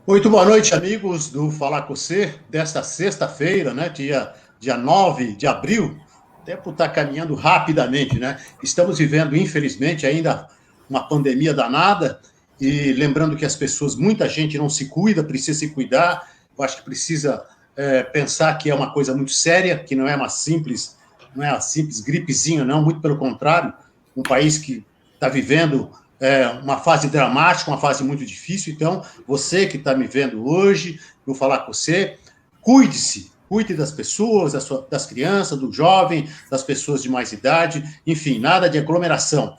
Muito boa noite, amigos do Falar com Você, desta sexta-feira, né, dia 9 de abril. O tempo está caminhando rapidamente, né? Estamos vivendo, infelizmente, ainda uma pandemia danada, e lembrando que as pessoas, muita gente não se cuida, precisa se cuidar. Eu acho que precisa pensar que é uma coisa muito séria, que não é uma simples gripezinha, não, muito pelo contrário, um país que está vivendo uma fase dramática, uma fase muito difícil. Então, você que está me vendo hoje, vou falar com você, cuide-se, cuide das pessoas, das crianças, do jovem, das pessoas de mais idade, enfim, nada de aglomeração.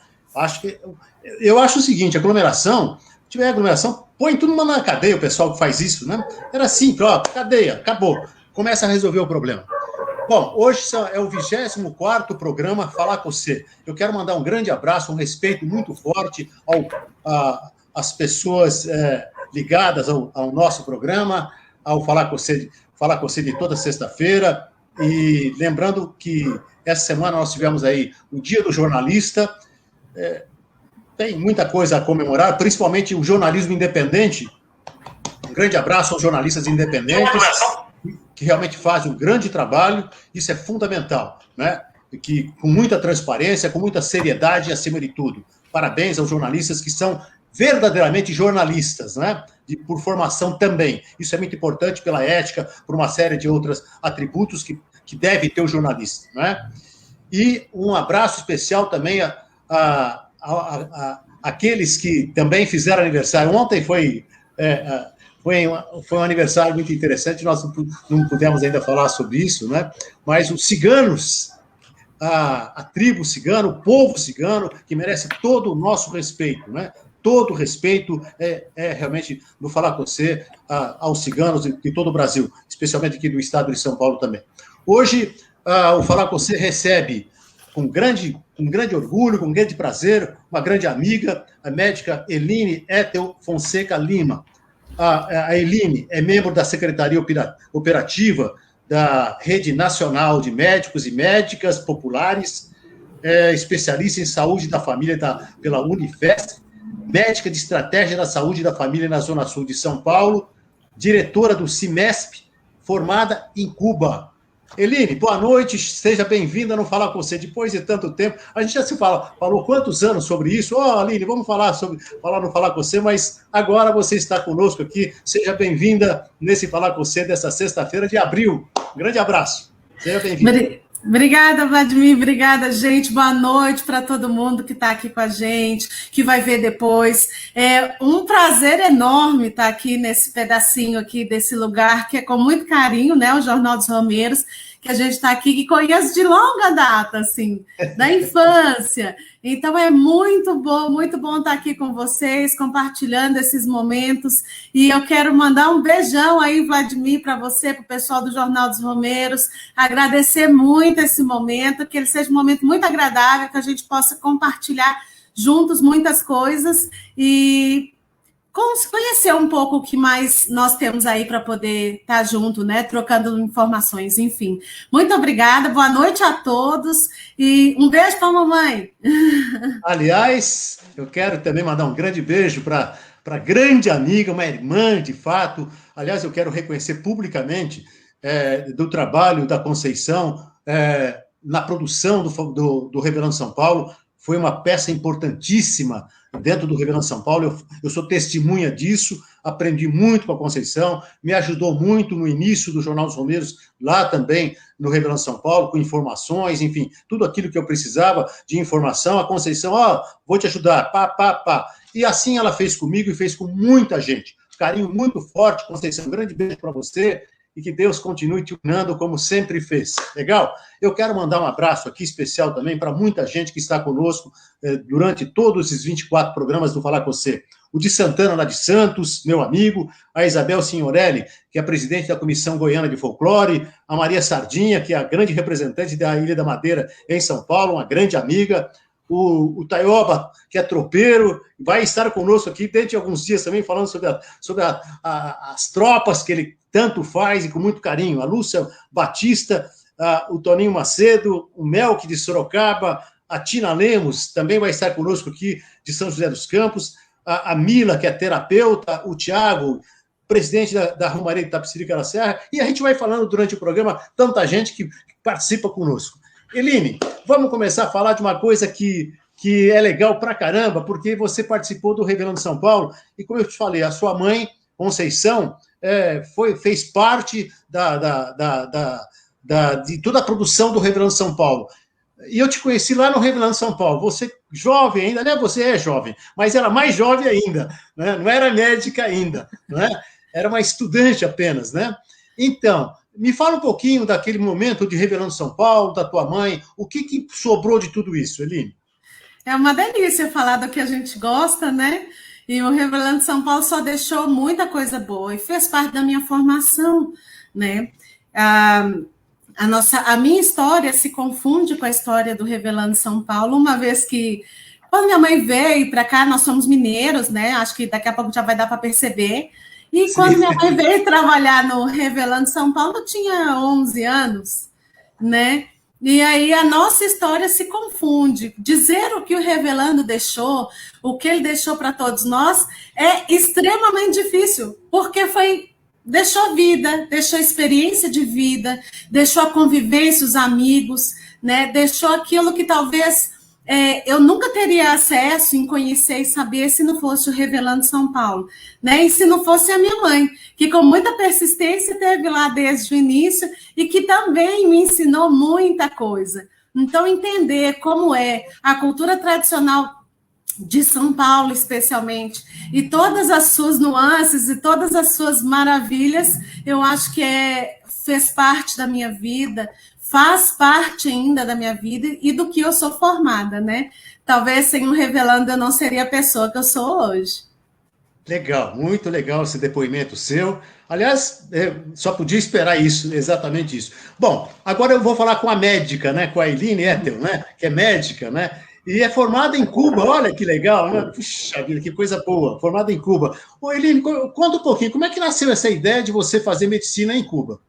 Eu acho o seguinte, aglomeração, se tiver aglomeração, põe tudo na cadeia, o pessoal que faz isso, né? Era simples, ó, cadeia, acabou, começa a resolver o problema. Bom, hoje é o 24º programa Falar com Você. Eu quero mandar um grande abraço, um respeito muito forte às pessoas ligadas ao nosso programa, ao Falar com Você de toda sexta-feira. E lembrando que essa semana nós tivemos aí o Dia do Jornalista. Tem muita coisa a comemorar, principalmente o jornalismo independente. Um grande abraço aos jornalistas independentes, que realmente fazem um grande trabalho. Isso é fundamental, né? Que, com muita transparência, com muita seriedade, acima de tudo. Parabéns aos jornalistas que são verdadeiramente jornalistas, né? Por formação também. Isso é muito importante pela ética, por uma série de outros atributos que deve ter o jornalista, né? E um abraço especial também àqueles que também fizeram aniversário. Ontem foi um aniversário muito interessante, nós não pudemos ainda falar sobre isso, né? Mas os ciganos, a tribo cigana, o povo cigano, que merece todo o nosso respeito, né? Todo o respeito realmente, vou falar com você, aos ciganos de todo o Brasil, especialmente aqui do estado de São Paulo também. Hoje, o Falar com Você recebe com grande orgulho, com grande prazer, uma grande amiga, a médica Eline Ethel Fonseca Lima. A Eline é membro da Secretaria Operativa da Rede Nacional de Médicos e Médicas Populares, especialista em saúde da família pela Unifesp, médica de estratégia da saúde da família na Zona Sul de São Paulo, diretora do CIMESP, formada em Cuba. Eline, boa noite, seja bem-vinda no Falar com Você. Depois de tanto tempo, a gente já falou quantos anos sobre isso? Aline, vamos falar no Falar com Você, mas agora você está conosco aqui. Seja bem-vinda nesse Falar com Você dessa sexta-feira de abril. Um grande abraço. Seja bem-vinda. Obrigada, Vladimir, obrigada, gente. Boa noite para todo mundo que está aqui com a gente, que vai ver depois. É um prazer enorme estar aqui nesse pedacinho aqui desse lugar, que é com muito carinho, né? O Jornal dos Romeiros, que a gente está aqui, que conheço de longa data, assim, da infância. Então é muito bom estar aqui com vocês, compartilhando esses momentos. E eu quero mandar um beijão aí, Vladimir, para você, para o pessoal do Jornal dos Romeiros, agradecer muito esse momento, que ele seja um momento muito agradável, que a gente possa compartilhar juntos muitas coisas e conhecer um pouco o que mais nós temos aí para poder estar junto, né? Trocando informações, enfim. Muito obrigada, boa noite a todos e um beijo para a mamãe. Aliás, eu quero também mandar um grande beijo para grande amiga, uma irmã, de fato. Aliás, eu quero reconhecer publicamente do trabalho da Conceição na produção do Revelando São Paulo. Foi uma peça importantíssima dentro do Revelando São Paulo. Eu sou testemunha disso, aprendi muito com a Conceição, me ajudou muito no início do Jornal dos Romeiros, lá também no Revelando São Paulo, com informações, enfim, tudo aquilo que eu precisava de informação. A Conceição, vou te ajudar, pá. E assim ela fez comigo e fez com muita gente. Carinho muito forte, Conceição. Um grande beijo para você. E que Deus continue te unando como sempre fez. Legal? Eu quero mandar um abraço aqui especial também para muita gente que está conosco durante todos esses 24 programas do Falar com Você. O de Santana, lá de Santos, meu amigo, a Isabel Signorelli, que é a presidente da Comissão Goiana de Folclore, a Maria Sardinha, que é a grande representante da Ilha da Madeira em São Paulo, uma grande amiga, o Taioba, que é tropeiro, vai estar conosco aqui dentro de alguns dias também, falando sobre as tropas que ele tanto faz e com muito carinho. A Lúcia Batista, o Toninho Macedo, o Melk de Sorocaba, a Tina Lemos também vai estar conosco aqui de São José dos Campos, a Mila, que é terapeuta, o Tiago, presidente da Romaria de Itapecerica da Serra, e a gente vai falando durante o programa, tanta gente que participa conosco. Eline, vamos começar a falar de uma coisa que é legal pra caramba, porque você participou do Revelando São Paulo, e como eu te falei, a sua mãe, Conceição, fez parte de toda a produção do Revelando São Paulo. E eu te conheci lá no Revelando São Paulo. Você jovem ainda, né? Você é jovem, mas era mais jovem ainda, né? Não era médica ainda, né? Era uma estudante apenas, né? Então, me fala um pouquinho daquele momento de Revelando São Paulo, da tua mãe, o que sobrou de tudo isso, Eline? É uma delícia falar do que a gente gosta, né? E o Revelando São Paulo só deixou muita coisa boa e fez parte da minha formação, né? A minha história se confunde com a história do Revelando São Paulo, uma vez que, quando minha mãe veio para cá, nós somos mineiros, né? Acho que daqui a pouco já vai dar para perceber. E quando minha mãe veio trabalhar no Revelando São Paulo, eu tinha 11 anos, né? E aí a nossa história se confunde. Dizer o que o Revelando deixou, o que ele deixou para todos nós, é extremamente difícil, porque deixou vida, deixou experiência de vida, deixou a convivência, os amigos, né? Deixou aquilo que talvez eu nunca teria acesso em conhecer e saber se não fosse o Revelando São Paulo, né? E se não fosse a minha mãe, que com muita persistência esteve lá desde o início e que também me ensinou muita coisa. Então, entender como é a cultura tradicional de São Paulo, especialmente, e todas as suas nuances e todas as suas maravilhas, eu acho que fez parte da minha vida, faz parte ainda da minha vida e do que eu sou formada, né? Talvez sem um Revelando eu não seria a pessoa que eu sou hoje. Legal, muito legal esse depoimento seu. Aliás, só podia esperar isso, exatamente isso. Bom, agora eu vou falar com a médica, né? Com a Eline Ethel, né? Que é médica, né? E é formada em Cuba, olha que legal, né? Puxa vida, que coisa boa, formada em Cuba. Ô, Eline, conta um pouquinho, como é que nasceu essa ideia de você fazer medicina em Cuba?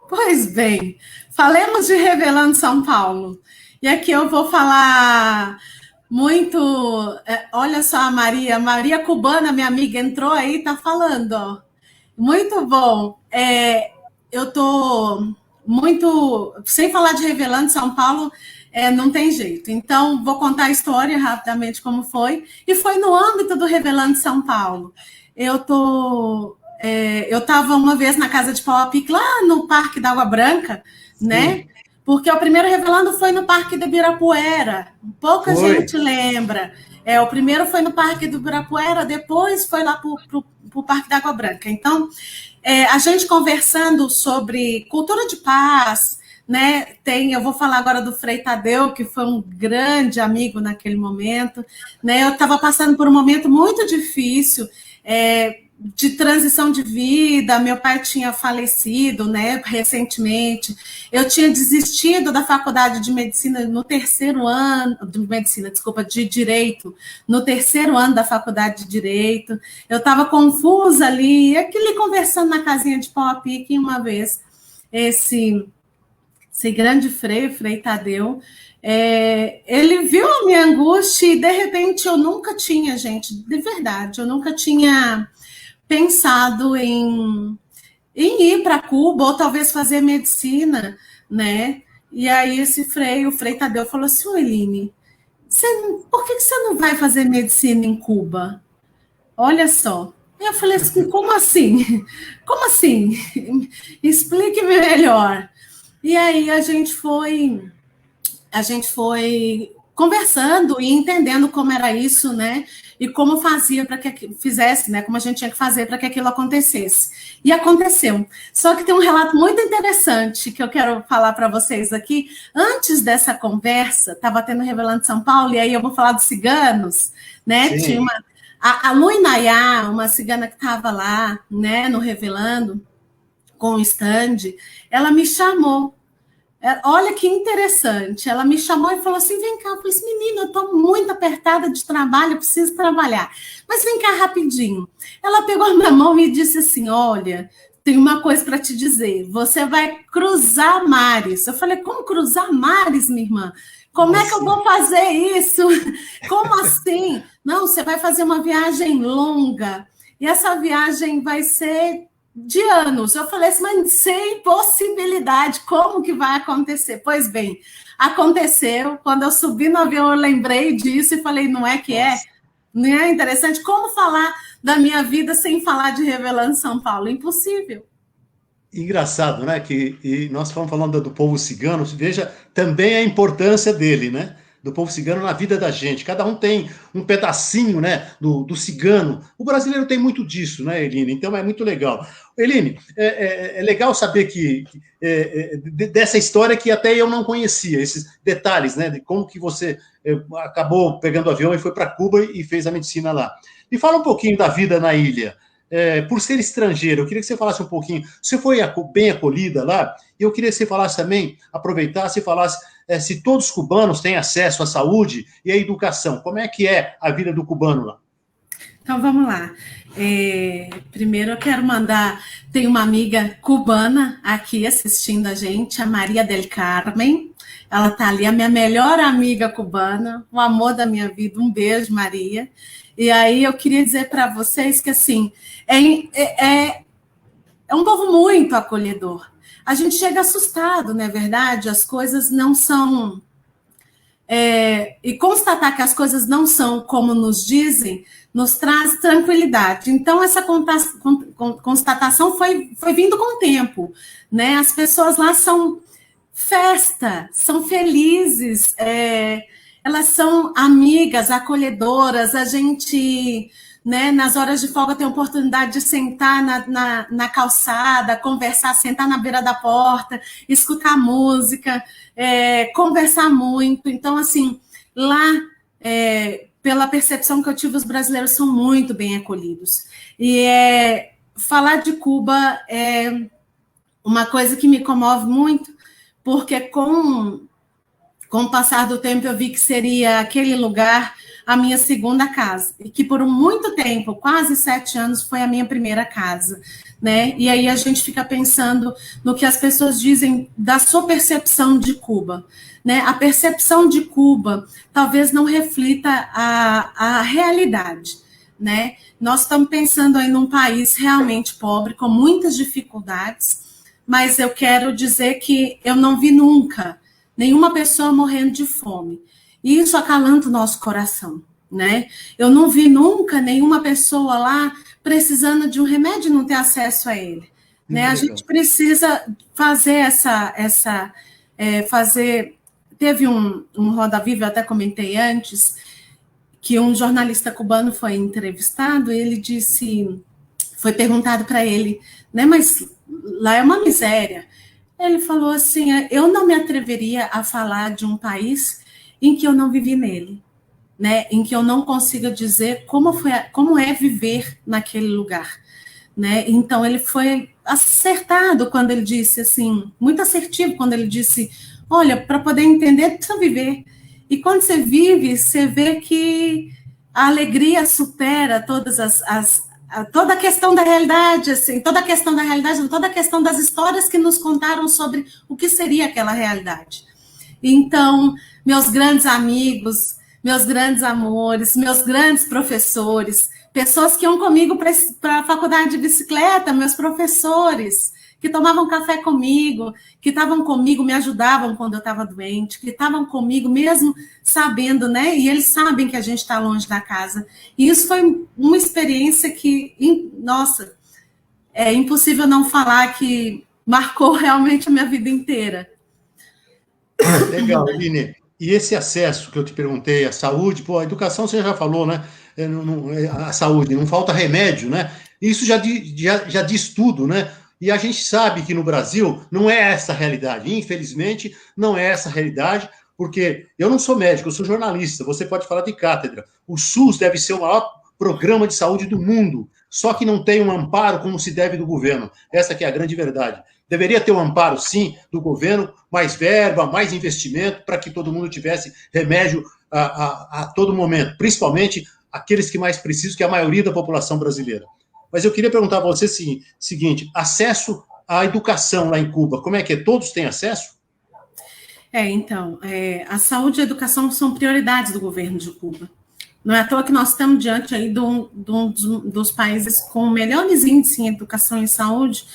Pois bem, falemos de Revelando São Paulo. E aqui eu vou falar muito... olha só a Maria Cubana, minha amiga, entrou aí, tá falando, ó. Muito bom. Eu tô muito... Sem falar de Revelando São Paulo, não tem jeito. Então, vou contar a história rapidamente como foi. E foi no âmbito do Revelando São Paulo. Eu estava uma vez na casa de Pau a Pique, lá no Parque da Água Branca, né? Porque o primeiro Revelando foi no Parque do Ibirapuera. Pouca gente lembra. O primeiro foi no Parque do Ibirapuera, depois foi lá para o Parque da Água Branca. Então, a gente conversando sobre cultura de paz, né? Eu vou falar agora do Frei Tadeu, que foi um grande amigo naquele momento, né? Eu estava passando por um momento muito difícil, de transição de vida. Meu pai tinha falecido, né, recentemente. Eu tinha desistido da faculdade de medicina no terceiro ano, de direito, no terceiro ano da faculdade de direito. Eu estava confusa ali, conversando na casinha de Pau a Pique, e uma vez esse grande Frei Tadeu, ele viu a minha angústia e, de repente, eu nunca tinha, gente, de verdade, eu nunca tinha pensado em ir para Cuba, ou talvez fazer medicina, né? E aí o Frei Tadeu falou assim: Eline, por que você não vai fazer medicina em Cuba? Olha só. Eu falei assim: como assim? Como assim? Explique-me melhor. E aí a gente foi conversando e entendendo como era isso, né? E como fazia para que fizesse, né? Como a gente tinha que fazer para que aquilo acontecesse. E aconteceu. Só que tem um relato muito interessante que eu quero falar para vocês aqui. Antes dessa conversa, estava tendo Revelando São Paulo, e aí eu vou falar dos ciganos, né? Sim. Tinha a Lu Inayá, uma cigana que estava lá, né? No Revelando, com o stand, ela me chamou. Olha que interessante, ela me chamou e falou assim: vem cá. Eu falei assim: menina, eu estou muito apertada de trabalho, eu preciso trabalhar, mas vem cá rapidinho. Ela pegou a minha mão e disse assim: olha, tem uma coisa para te dizer, você vai cruzar mares. Eu falei: como cruzar mares, minha irmã? Como é que eu vou fazer isso? Como assim? Não, você vai fazer uma viagem longa, e essa viagem vai ser de anos. Eu falei assim, mas sem possibilidade, como que vai acontecer? Pois bem, aconteceu. Quando eu subi no avião, eu lembrei disso e falei, não é que é? Não é interessante? Como falar da minha vida sem falar de Revelando São Paulo? Impossível. Engraçado, né? E nós estamos falando do povo cigano, veja também a importância dele, né? Do povo cigano na vida da gente. Cada um tem um pedacinho, né? Do cigano. O brasileiro tem muito disso, né, Eline? Então é muito legal. Eline, é legal saber dessa história que até eu não conhecia, esses detalhes, né? De como que você acabou pegando o avião e foi para Cuba e fez a medicina lá. Me fala um pouquinho da vida na ilha. Por ser estrangeiro, eu queria que você falasse um pouquinho. Você foi bem acolhida lá, e eu queria que você falasse também, aproveitasse e falasse se todos os cubanos têm acesso à saúde e à educação. Como é que é a vida do cubano lá? Então, vamos lá. Primeiro, eu quero mandar... Tem uma amiga cubana aqui assistindo a gente, a Maria del Carmen. Ela está ali, a minha melhor amiga cubana, o amor da minha vida. Um beijo, Maria. E aí eu queria dizer para vocês que, assim, é um povo muito acolhedor. A gente chega assustado, não é verdade? As coisas não são... e constatar que as coisas não são como nos dizem, nos traz tranquilidade. Então, essa constatação foi vindo com o tempo, né? As pessoas lá são festa, são felizes, elas são amigas, acolhedoras, a gente, né, nas horas de folga tem a oportunidade de sentar na calçada, conversar, sentar na beira da porta, escutar música, conversar muito. Então, assim, lá, pela percepção que eu tive, os brasileiros são muito bem acolhidos. E falar de Cuba é uma coisa que me comove muito, porque com o passar do tempo eu vi que seria aquele lugar a minha segunda casa, e que por muito tempo, quase 7 anos, foi a minha primeira casa, né? E aí a gente fica pensando no que as pessoas dizem da sua percepção de Cuba, né? A percepção de Cuba talvez não reflita a realidade, né? Nós estamos pensando aí num país realmente pobre, com muitas dificuldades, mas eu quero dizer que eu não vi nunca nenhuma pessoa morrendo de fome. E isso acalanta o nosso coração, né? Eu não vi nunca nenhuma pessoa lá precisando de um remédio e não ter acesso a ele, né? A gente precisa fazer Teve um Roda Viva, eu até comentei antes, que um jornalista cubano foi entrevistado, e ele disse, foi perguntado para ele, né? Mas lá é uma miséria. Ele falou assim, eu não me atreveria a falar de um país em que eu não vivi nele, né? Em que eu não consiga dizer como é viver naquele lugar, né? Então, ele foi acertado quando ele disse assim, muito assertivo quando ele disse, olha, para poder entender, precisa viver. E quando você vive, você vê que a alegria supera todas toda a questão da realidade, assim, toda a questão das histórias que nos contaram sobre o que seria aquela realidade. Então, meus grandes amigos, meus grandes amores, meus grandes professores, pessoas que iam comigo para a faculdade de bicicleta, meus professores, que tomavam café comigo, que estavam comigo, me ajudavam quando eu estava doente, que estavam comigo mesmo sabendo, né? E eles sabem que a gente está longe da casa. E isso foi uma experiência que, nossa, é impossível não falar que marcou realmente a minha vida inteira. Legal, Eline. E esse acesso que eu te perguntei, a saúde, a educação você já falou, né? A saúde, não falta remédio, né? Isso já diz tudo, né? E a gente sabe que no Brasil não é essa a realidade. Infelizmente, não é essa a realidade, porque eu não sou médico, eu sou jornalista. Você pode falar de cátedra. O SUS deve ser o maior programa de saúde do mundo, só que não tem um amparo como se deve do governo. Essa que é a grande verdade. Deveria ter um amparo, sim, do governo, mais verba, mais investimento, para que todo mundo tivesse remédio a todo momento, principalmente aqueles que mais precisam, que é a maioria da população brasileira. Mas eu queria perguntar para você o seguinte, acesso à educação lá em Cuba, como é que é? Todos têm acesso? Então, a saúde e a educação são prioridades do governo de Cuba, Não é à toa que nós estamos diante aí dos países com melhores índices em educação e saúde,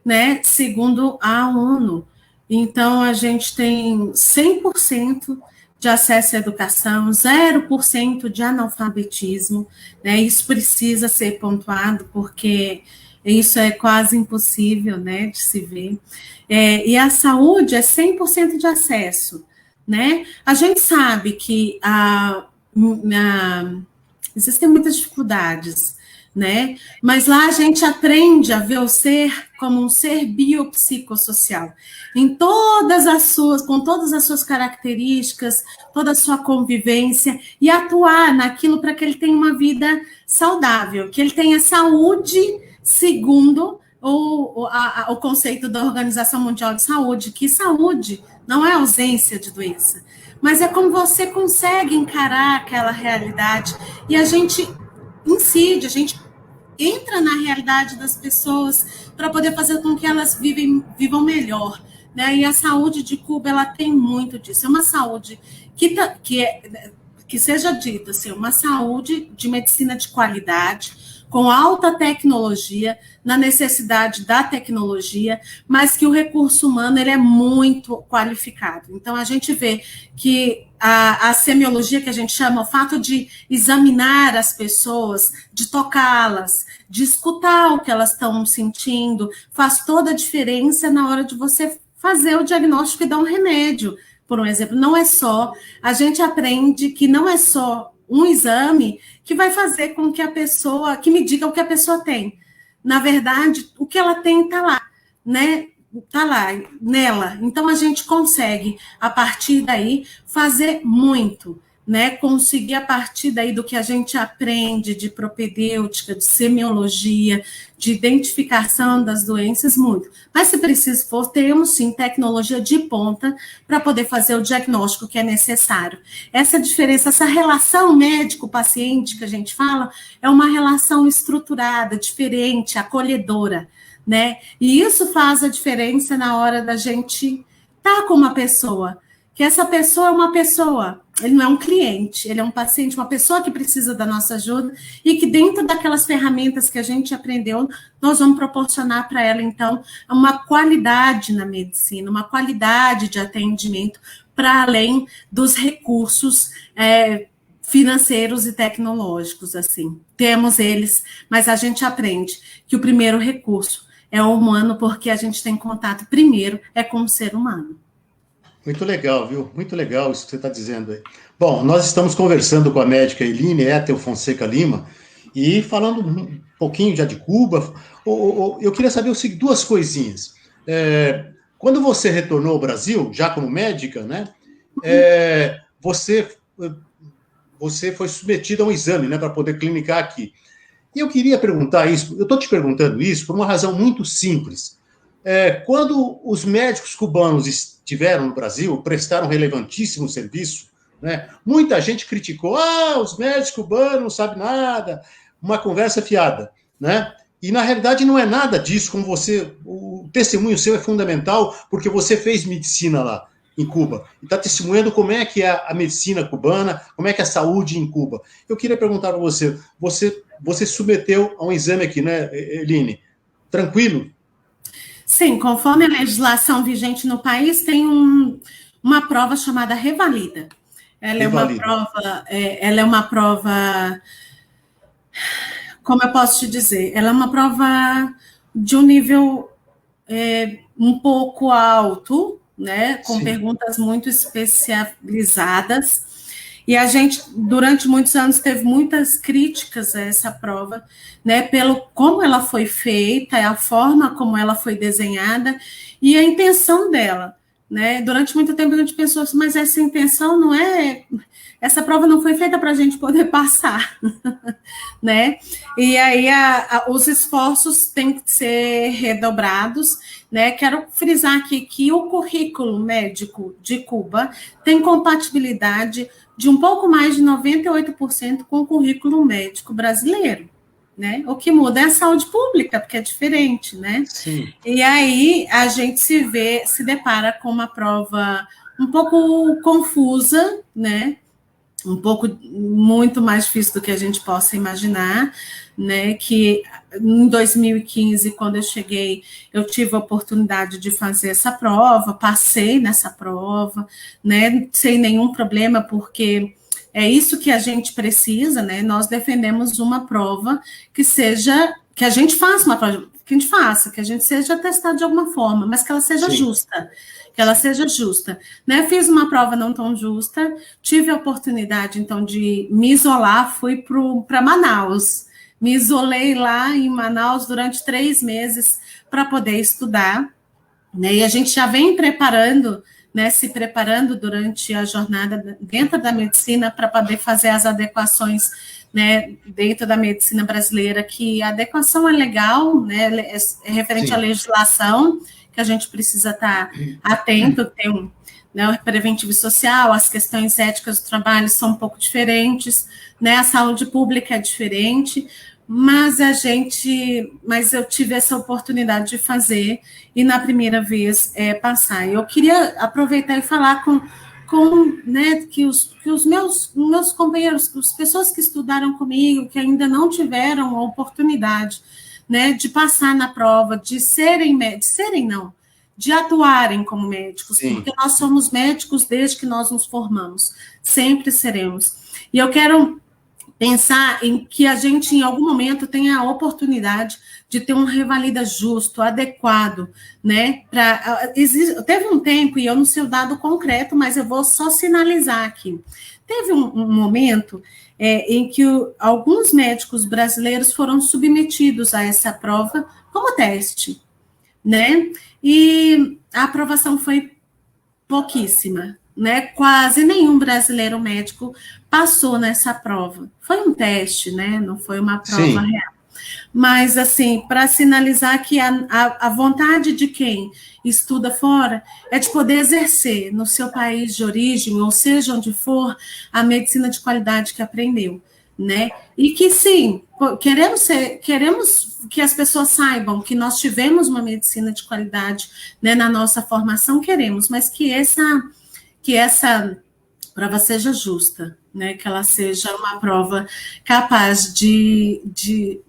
né, segundo a ONU. Então, a gente tem 100% de acesso à educação, 0% de analfabetismo, né, isso precisa ser pontuado, porque isso é quase impossível, né, de se ver. E a saúde é 100% de acesso, né? A gente sabe que existem muitas dificuldades, né? Mas lá a gente aprende a ver o ser como um ser biopsicossocial, com todas as suas características, toda a sua convivência, e atuar naquilo para que ele tenha uma vida saudável, que ele tenha saúde, segundo o conceito da Organização Mundial de Saúde, que saúde não é ausência de doença, mas é como você consegue encarar aquela realidade, e a gente incide, a gente entra na realidade das pessoas para poder fazer com que elas vivam melhor, né? E a saúde de Cuba, ela tem muito disso. É uma saúde que seja dita assim, uma saúde de medicina de qualidade, com alta tecnologia, na necessidade da tecnologia, mas que o recurso humano ele é muito qualificado. Então, a gente vê que a semiologia, que a gente chama, o fato de examinar as pessoas, de tocá-las, de escutar o que elas estão sentindo, faz toda a diferença na hora de você fazer o diagnóstico e dar um remédio. Por um exemplo, não é só, a gente aprende que não é só um exame que vai fazer com que a pessoa, que me diga o que a pessoa tem. Na verdade, o que ela tem está lá, né? Está lá, nela. Então, a gente consegue, a partir daí, fazer muito, né? Conseguir, a partir daí do que a gente aprende de propedêutica, de semiologia, de identificação das doenças, muito. Mas, se preciso for, temos, sim, tecnologia de ponta para poder fazer o diagnóstico que é necessário. Essa diferença, essa relação médico-paciente que a gente fala, é uma relação estruturada, diferente, acolhedora, né? E isso faz a diferença na hora da gente estar com uma pessoa, que essa pessoa é uma pessoa, ele não é um cliente, ele é um paciente, uma pessoa que precisa da nossa ajuda e que dentro daquelas ferramentas que a gente aprendeu, nós vamos proporcionar para ela, então, uma qualidade na medicina, uma qualidade de atendimento para além dos recursos financeiros e tecnológicos, assim. Temos eles, mas a gente aprende que o primeiro recurso é o humano, porque a gente tem contato primeiro com o ser humano. Muito legal, viu? Muito legal isso que você está dizendo aí. Bom, nós estamos conversando com a médica Eline Ethel Fonseca Lima e falando um pouquinho já de Cuba. Eu queria saber duas coisinhas. Quando você retornou ao Brasil, já como médica, né? Você foi submetida a um exame, né, para poder clinicar aqui. E eu queria perguntar isso, eu estou te perguntando isso por uma razão muito simples. Quando os médicos cubanos estiveram no Brasil, prestaram relevantíssimo serviço, né? Muita gente criticou, os médicos cubanos não sabem nada, uma conversa fiada, né? E, na realidade, não é nada disso, como o testemunho seu é fundamental, porque você fez medicina lá em Cuba, e está testemunhando como é que é a medicina cubana, como é que é a saúde em Cuba. Eu queria perguntar para você, você submeteu a um exame aqui, né, Eline? Tranquilo? Sim, conforme a legislação vigente no país, tem uma prova chamada revalida. Ela é uma prova, como eu posso te dizer, ela é uma prova de um nível um pouco alto, né, com Sim. perguntas muito especializadas, e a gente, durante muitos anos, teve muitas críticas a essa prova, né, pelo como ela foi feita, a forma como ela foi desenhada e a intenção dela, né. Durante muito tempo a gente pensou assim, mas essa intenção não é... Essa prova não foi feita para a gente poder passar, né? E aí os esforços têm que ser redobrados, né? Quero frisar aqui que o currículo médico de Cuba tem compatibilidade de um pouco mais de 98% com o currículo médico brasileiro, né? O que muda é a saúde pública, porque é diferente, né? Sim. E aí a gente se depara com uma prova um pouco confusa, né? um pouco muito mais difícil do que a gente possa imaginar, né? Que em 2015, quando eu cheguei, eu tive a oportunidade de fazer essa prova, passei nessa prova, né? Sem nenhum problema, porque é isso que a gente precisa, né? Nós defendemos uma prova que seja, que a gente faça uma prova, que a gente seja testado de alguma forma, mas que ela seja justa. Que ela seja justa, né? Fiz uma prova não tão justa, tive a oportunidade, então, de me isolar, fui para Manaus, me isolei lá em Manaus durante 3 meses para poder estudar, né? E a gente já vem preparando, né? Se preparando durante a jornada dentro da medicina para poder fazer as adequações, né? Dentro da medicina brasileira, que a adequação é legal, né? É referente à legislação, que a gente precisa estar atento, tem né, o preventivo social, as questões éticas do trabalho são um pouco diferentes, né, a saúde pública é diferente, mas eu tive essa oportunidade de fazer, e na primeira vez passar. Eu queria aproveitar e falar né, que os meus companheiros, as pessoas que estudaram comigo, que ainda não tiveram a oportunidade, né, de passar na prova, de atuarem como médicos, Sim. Porque nós somos médicos desde que nós nos formamos, sempre seremos. E eu quero pensar em que a gente, em algum momento, tenha a oportunidade de ter um revalida justo, adequado, né? Teve um tempo, e eu não sei o dado concreto, mas eu vou só sinalizar aqui. Teve um momento em que alguns médicos brasileiros foram submetidos a essa prova como teste, né? E a aprovação foi pouquíssima, né? Quase nenhum brasileiro médico passou nessa prova. Foi um teste, né? Não foi uma prova real. Mas, assim, para sinalizar que a vontade de quem estuda fora é de poder exercer no seu país de origem, ou seja, onde for, a medicina de qualidade que aprendeu, né? E que, sim, queremos que as pessoas saibam que nós tivemos uma medicina de qualidade, né, na nossa formação, queremos, mas que essa prova seja justa, né? Que ela seja uma prova capaz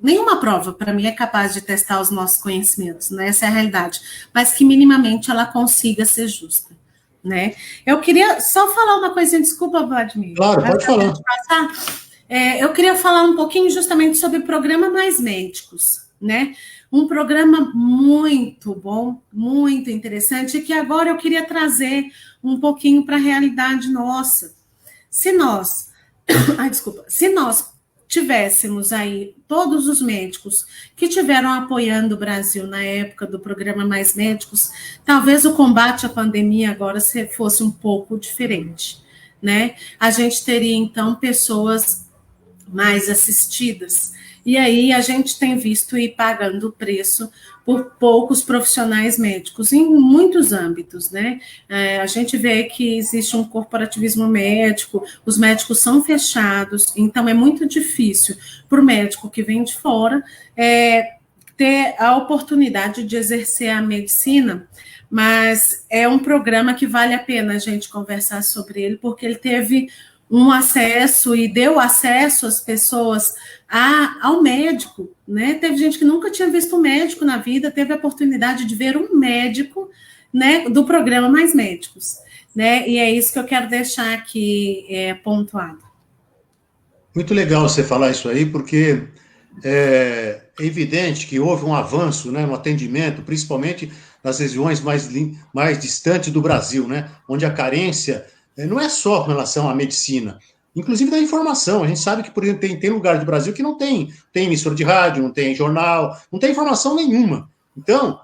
nenhuma prova, para mim, é capaz de testar os nossos conhecimentos, né? Essa é a realidade, mas que minimamente ela consiga ser justa, né? Eu queria só falar uma coisinha, desculpa, Vladimir. Claro, pode falar. Eu queria falar um pouquinho justamente sobre o programa Mais Médicos, né? Um programa muito bom, muito interessante, e que agora eu queria trazer um pouquinho para a realidade nossa. Se nós tivéssemos aí todos os médicos que tiveram apoiando o Brasil na época do programa Mais Médicos, talvez o combate à pandemia agora fosse um pouco diferente, né? A gente teria, então, pessoas mais assistidas. E aí a gente tem visto ir pagando o preço por poucos profissionais médicos em muitos âmbitos, né? A gente vê que existe um corporativismo médico, os médicos são fechados, então é muito difícil para o médico que vem de fora ter a oportunidade de exercer a medicina, mas é um programa que vale a pena a gente conversar sobre ele, porque ele teve um acesso e deu acesso às pessoas ao médico, né? Teve gente que nunca tinha visto um médico na vida, teve a oportunidade de ver um médico, né, do programa Mais Médicos, né? E é isso que eu quero deixar aqui pontuado. Muito legal você falar isso aí, porque é evidente que houve um avanço, né, no atendimento, principalmente nas regiões mais distantes do Brasil, né, onde a carência não é só com relação à medicina, inclusive da informação. A gente sabe que, por exemplo, tem lugar do Brasil que não tem emissora de rádio, não tem jornal, não tem informação nenhuma. Então,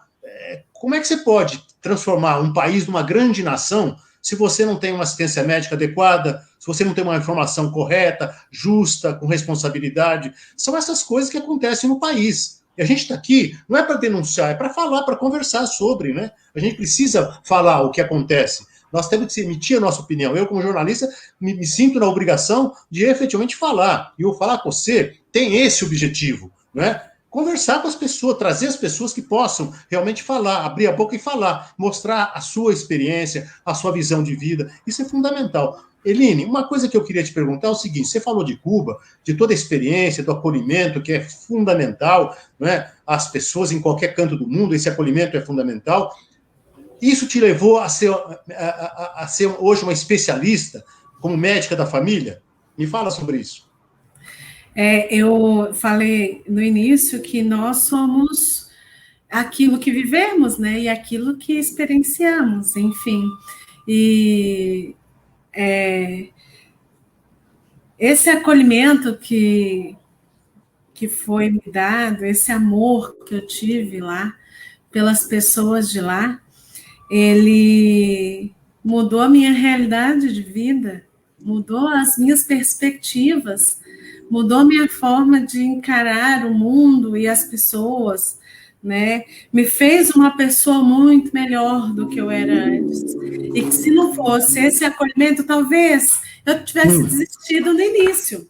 como é que você pode transformar um país numa grande nação se você não tem uma assistência médica adequada, se você não tem uma informação correta, justa, com responsabilidade? São essas coisas que acontecem no país. E a gente está aqui, não é para denunciar, é para falar, para conversar sobre, né? A gente precisa falar o que acontece. Nós temos que emitir a nossa opinião. Eu, como jornalista, me sinto na obrigação de efetivamente falar. E eu falar com você tem esse objetivo, né? Conversar com as pessoas, trazer as pessoas que possam realmente falar, abrir a boca e falar, mostrar a sua experiência, a sua visão de vida. Isso é fundamental. Eline, uma coisa que eu queria te perguntar é o seguinte: você falou de Cuba, de toda a experiência, do acolhimento, que é fundamental, não é? As pessoas em qualquer canto do mundo, esse acolhimento é fundamental. Isso te levou a ser hoje uma especialista como médica da família? Me fala sobre isso. Eu falei no início que nós somos aquilo que vivemos, né? E aquilo que experienciamos, enfim. E esse acolhimento que foi me dado, esse amor que eu tive lá, pelas pessoas de lá, ele mudou a minha realidade de vida, mudou as minhas perspectivas, mudou a minha forma de encarar o mundo e as pessoas, né? Me fez uma pessoa muito melhor do que eu era antes. E que se não fosse esse acolhimento, talvez eu tivesse desistido no início,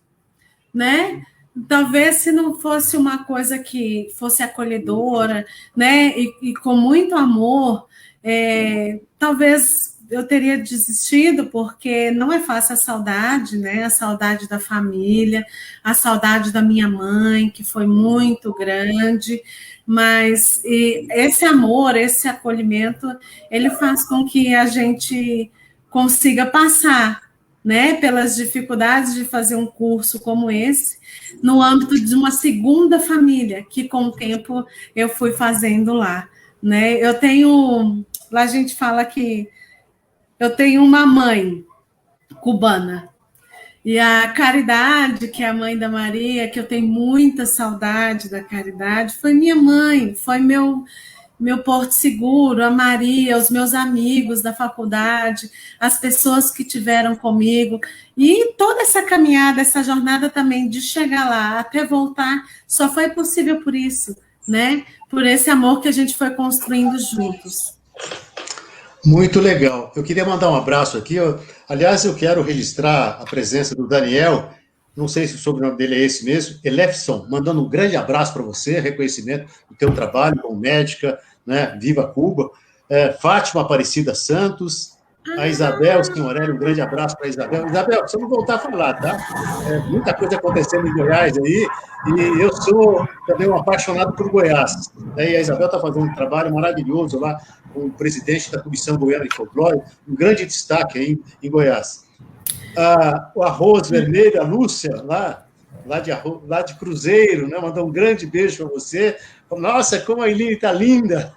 né? Talvez se não fosse uma coisa que fosse acolhedora, né? E com muito amor, talvez eu teria desistido, porque não é fácil a saudade, né? A saudade da família, a saudade da minha mãe, que foi muito grande, mas esse amor, esse acolhimento, ele faz com que a gente consiga passar, né, pelas dificuldades de fazer um curso como esse, no âmbito de uma segunda família, que com o tempo eu fui fazendo lá, né? Lá a gente fala que eu tenho uma mãe cubana, e a Caridade, que é a mãe da Maria, que eu tenho muita saudade da Caridade, foi minha mãe, foi meu porto seguro, a Maria, os meus amigos da faculdade, as pessoas que tiveram comigo, e toda essa caminhada, essa jornada também de chegar lá até voltar, só foi possível por isso, né? Por esse amor que a gente foi construindo juntos. Muito legal. Eu queria mandar um abraço aqui. Aliás, eu quero registrar a presença do Daniel. Não sei se o sobrenome dele é esse mesmo, Elefson, mandando um grande abraço para você, reconhecimento do teu trabalho como médica, né? Viva Cuba. Fátima Aparecida Santos, a Isabel Signorelli, um grande abraço para a Isabel. Isabel, precisamos voltar a falar, tá? Muita coisa acontecendo em Goiás aí, e eu sou também um apaixonado por Goiás. E a Isabel está fazendo um trabalho maravilhoso lá com o presidente da Comissão Goiana de Folclore, um grande destaque aí em Goiás. O Arroz Vermelho, a Lúcia, lá de Cruzeiro, né? Mandou um grande beijo para você. Nossa, como a Eline está linda!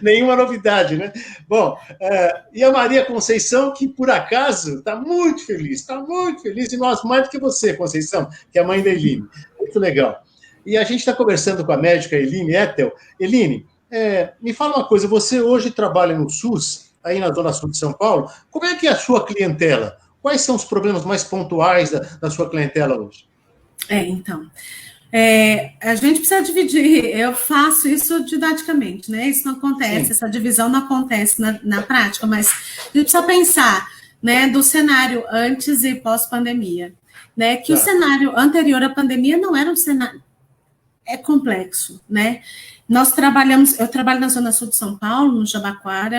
Nenhuma novidade, né? Bom, e a Maria Conceição, que por acaso está muito feliz, e nós mais do que você, Conceição, que é a mãe da Eline. Muito legal. E a gente está conversando com a médica Eline Ethel. Eline, me fala uma coisa, você hoje trabalha no SUS, aí na Zona Sul de São Paulo, como é que é a sua clientela? Quais são os problemas mais pontuais da sua clientela hoje? Então, a gente precisa dividir, eu faço isso didaticamente, né? Isso não acontece, essa divisão não acontece na prática, mas a gente precisa pensar, né, do cenário antes e pós-pandemia, né? Que o cenário anterior à pandemia não era um cenário, complexo, né? Eu trabalho na Zona Sul de São Paulo, no Jabaquara,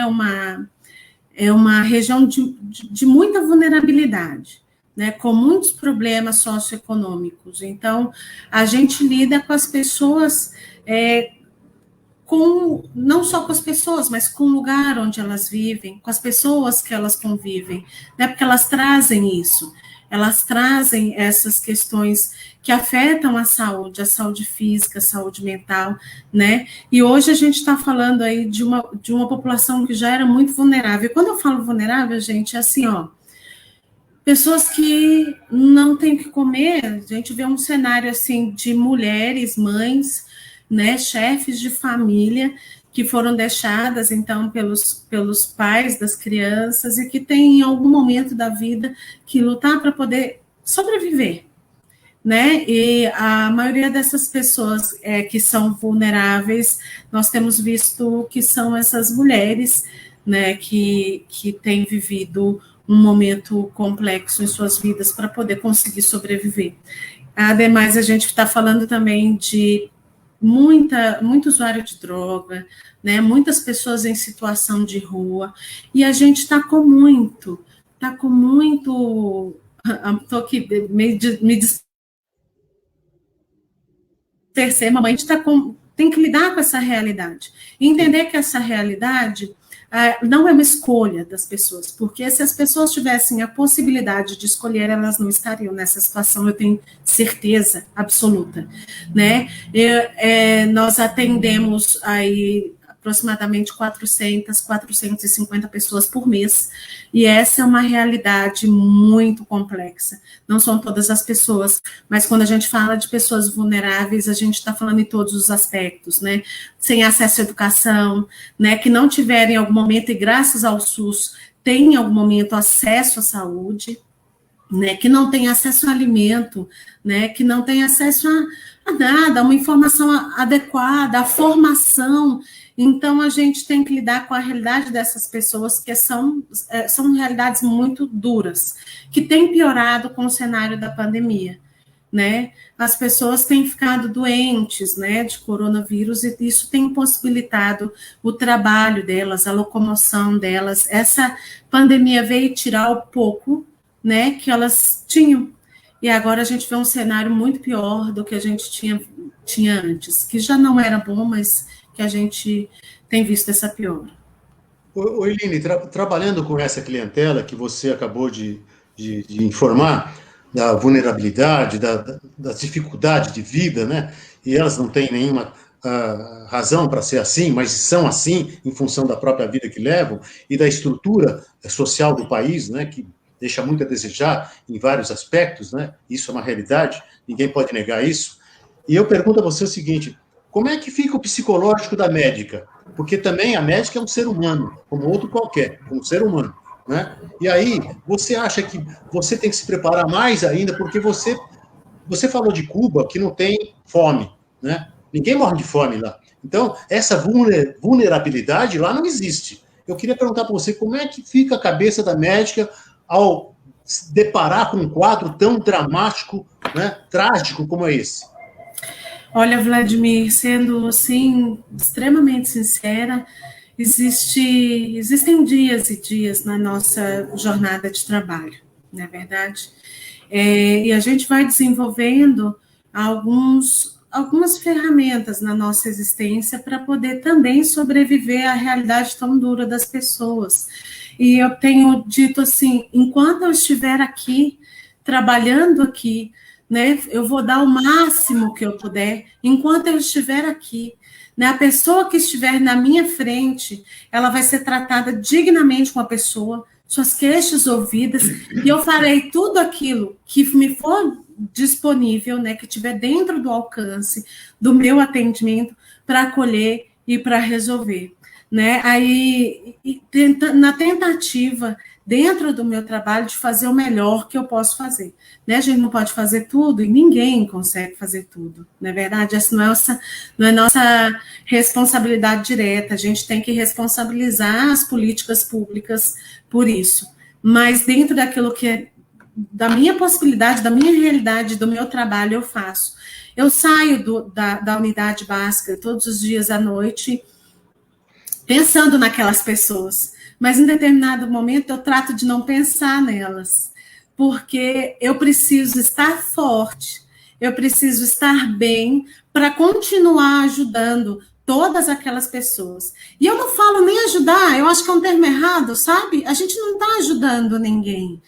é uma região de muita vulnerabilidade, né, com muitos problemas socioeconômicos. Então, a gente lida com as pessoas, não só com as pessoas, mas com o lugar onde elas vivem, com as pessoas que elas convivem, né, porque elas trazem isso, elas trazem essas questões que afetam a saúde física, a saúde mental, né? E hoje a gente está falando aí de uma população que já era muito vulnerável. E quando eu falo vulnerável, gente, é assim, pessoas que não têm o que comer. A gente vê um cenário assim de mulheres, mães, né, chefes de família que foram deixadas, então, pelos pais das crianças e que têm, em algum momento da vida, que lutar para poder sobreviver, né? E a maioria dessas pessoas que são vulneráveis, nós temos visto que são essas mulheres, né, que têm vivido um momento complexo em suas vidas para poder conseguir sobreviver. Ademais, a gente está falando também de muito usuário de droga, né? Muitas pessoas em situação de rua, e a gente está com está com muito... Estou aqui me dispersei, mamãe, a gente tem que lidar com essa realidade. E entender que essa realidade não é uma escolha das pessoas, porque se as pessoas tivessem a possibilidade de escolher, elas não estariam nessa situação, eu tenho certeza absoluta, né? Nós atendemos aí aproximadamente 450 pessoas por mês, e essa é uma realidade muito complexa. Não são todas as pessoas, mas quando a gente fala de pessoas vulneráveis, a gente está falando em todos os aspectos, né? Sem acesso à educação, né? Que não tiverem em algum momento, e graças ao SUS, têm em algum momento acesso à saúde, né? Que não tem acesso a alimento, né? Que não tem acesso a nada, a uma informação adequada, a formação. Então, a gente tem que lidar com a realidade dessas pessoas, que são realidades muito duras, que têm piorado com o cenário da pandemia, né? As pessoas têm ficado doentes, né, de coronavírus, e isso tem possibilitado o trabalho delas, a locomoção delas. Essa pandemia veio tirar o pouco, né, que elas tinham. E agora a gente vê um cenário muito pior do que a gente tinha antes, que já não era bom, mas que a gente tem visto essa piora. Eline, trabalhando com essa clientela que você acabou de informar, da vulnerabilidade, das dificuldades de vida, né? E elas não têm nenhuma razão para ser assim, mas são assim em função da própria vida que levam e da estrutura social do país, né? Que deixa muito a desejar em vários aspectos, né? Isso é uma realidade, ninguém pode negar isso. E eu pergunto a você o seguinte: como é que fica o psicológico da médica? Porque também a médica é um ser humano, como outro qualquer, como um ser humano, né? E aí, você acha que você tem que se preparar mais ainda, porque você falou de Cuba, que não tem fome, né? Ninguém morre de fome lá. Então, essa vulnerabilidade lá não existe. Eu queria perguntar para você, como é que fica a cabeça da médica ao se deparar com um quadro tão dramático, né, trágico como é esse? Olha, Vladimir, sendo assim extremamente sincera, existem dias e dias na nossa jornada de trabalho, não é verdade? E a gente vai desenvolvendo algumas ferramentas na nossa existência para poder também sobreviver à realidade tão dura das pessoas. E eu tenho dito assim, enquanto eu estiver aqui, trabalhando aqui, né, eu vou dar o máximo que eu puder, enquanto eu estiver aqui, né, a pessoa que estiver na minha frente, ela vai ser tratada dignamente com a pessoa, suas queixas ouvidas, e eu farei tudo aquilo que me for disponível, né, que estiver dentro do alcance do meu atendimento, para acolher e para resolver, né? Aí, na tentativa, dentro do meu trabalho, de fazer o melhor que eu posso fazer, né? A gente não pode fazer tudo e ninguém consegue fazer tudo, não é verdade? Essa não é nossa responsabilidade direta, a gente tem que responsabilizar as políticas públicas por isso, mas dentro daquilo que é da minha possibilidade, da minha realidade, do meu trabalho, eu faço. Eu saio da unidade básica todos os dias à noite, pensando naquelas pessoas, mas em determinado momento eu trato de não pensar nelas, porque eu preciso estar forte, eu preciso estar bem para continuar ajudando todas aquelas pessoas. E eu não falo nem ajudar, eu acho que é um termo errado, sabe? A gente não está ajudando ninguém,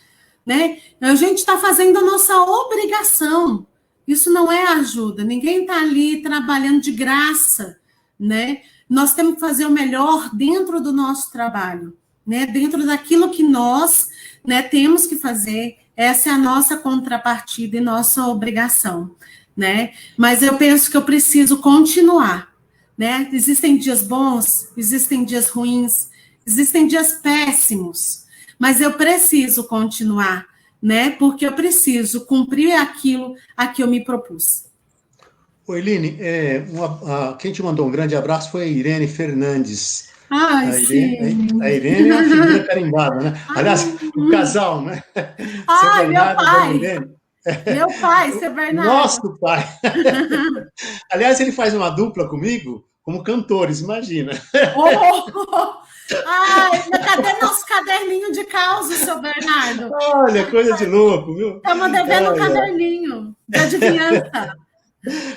né? A gente está fazendo a nossa obrigação. Isso não é ajuda, ninguém está ali trabalhando de graça, né? Nós temos que fazer o melhor dentro do nosso trabalho, né? Dentro daquilo que nós, né, temos que fazer, essa é a nossa contrapartida e nossa obrigação, né? Mas eu penso que eu preciso continuar, né? Existem dias bons, existem dias ruins, existem dias péssimos, mas eu preciso continuar, né? Porque eu preciso cumprir aquilo a que eu me propus. Oi, Eline, quem te mandou um grande abraço foi a Irene Fernandes. Ai, a Irene é uma figura carimbada, né? Aliás, o casal, né? Ai, meu pai! Meu pai, seu Bernardo. Nosso pai. Aliás, ele faz uma dupla comigo como cantores, imagina. Oh, Ai, cadê nosso caderninho de causa, seu Bernardo? Olha, coisa de louco, viu? Estamos devendo um caderninho de adivinhança.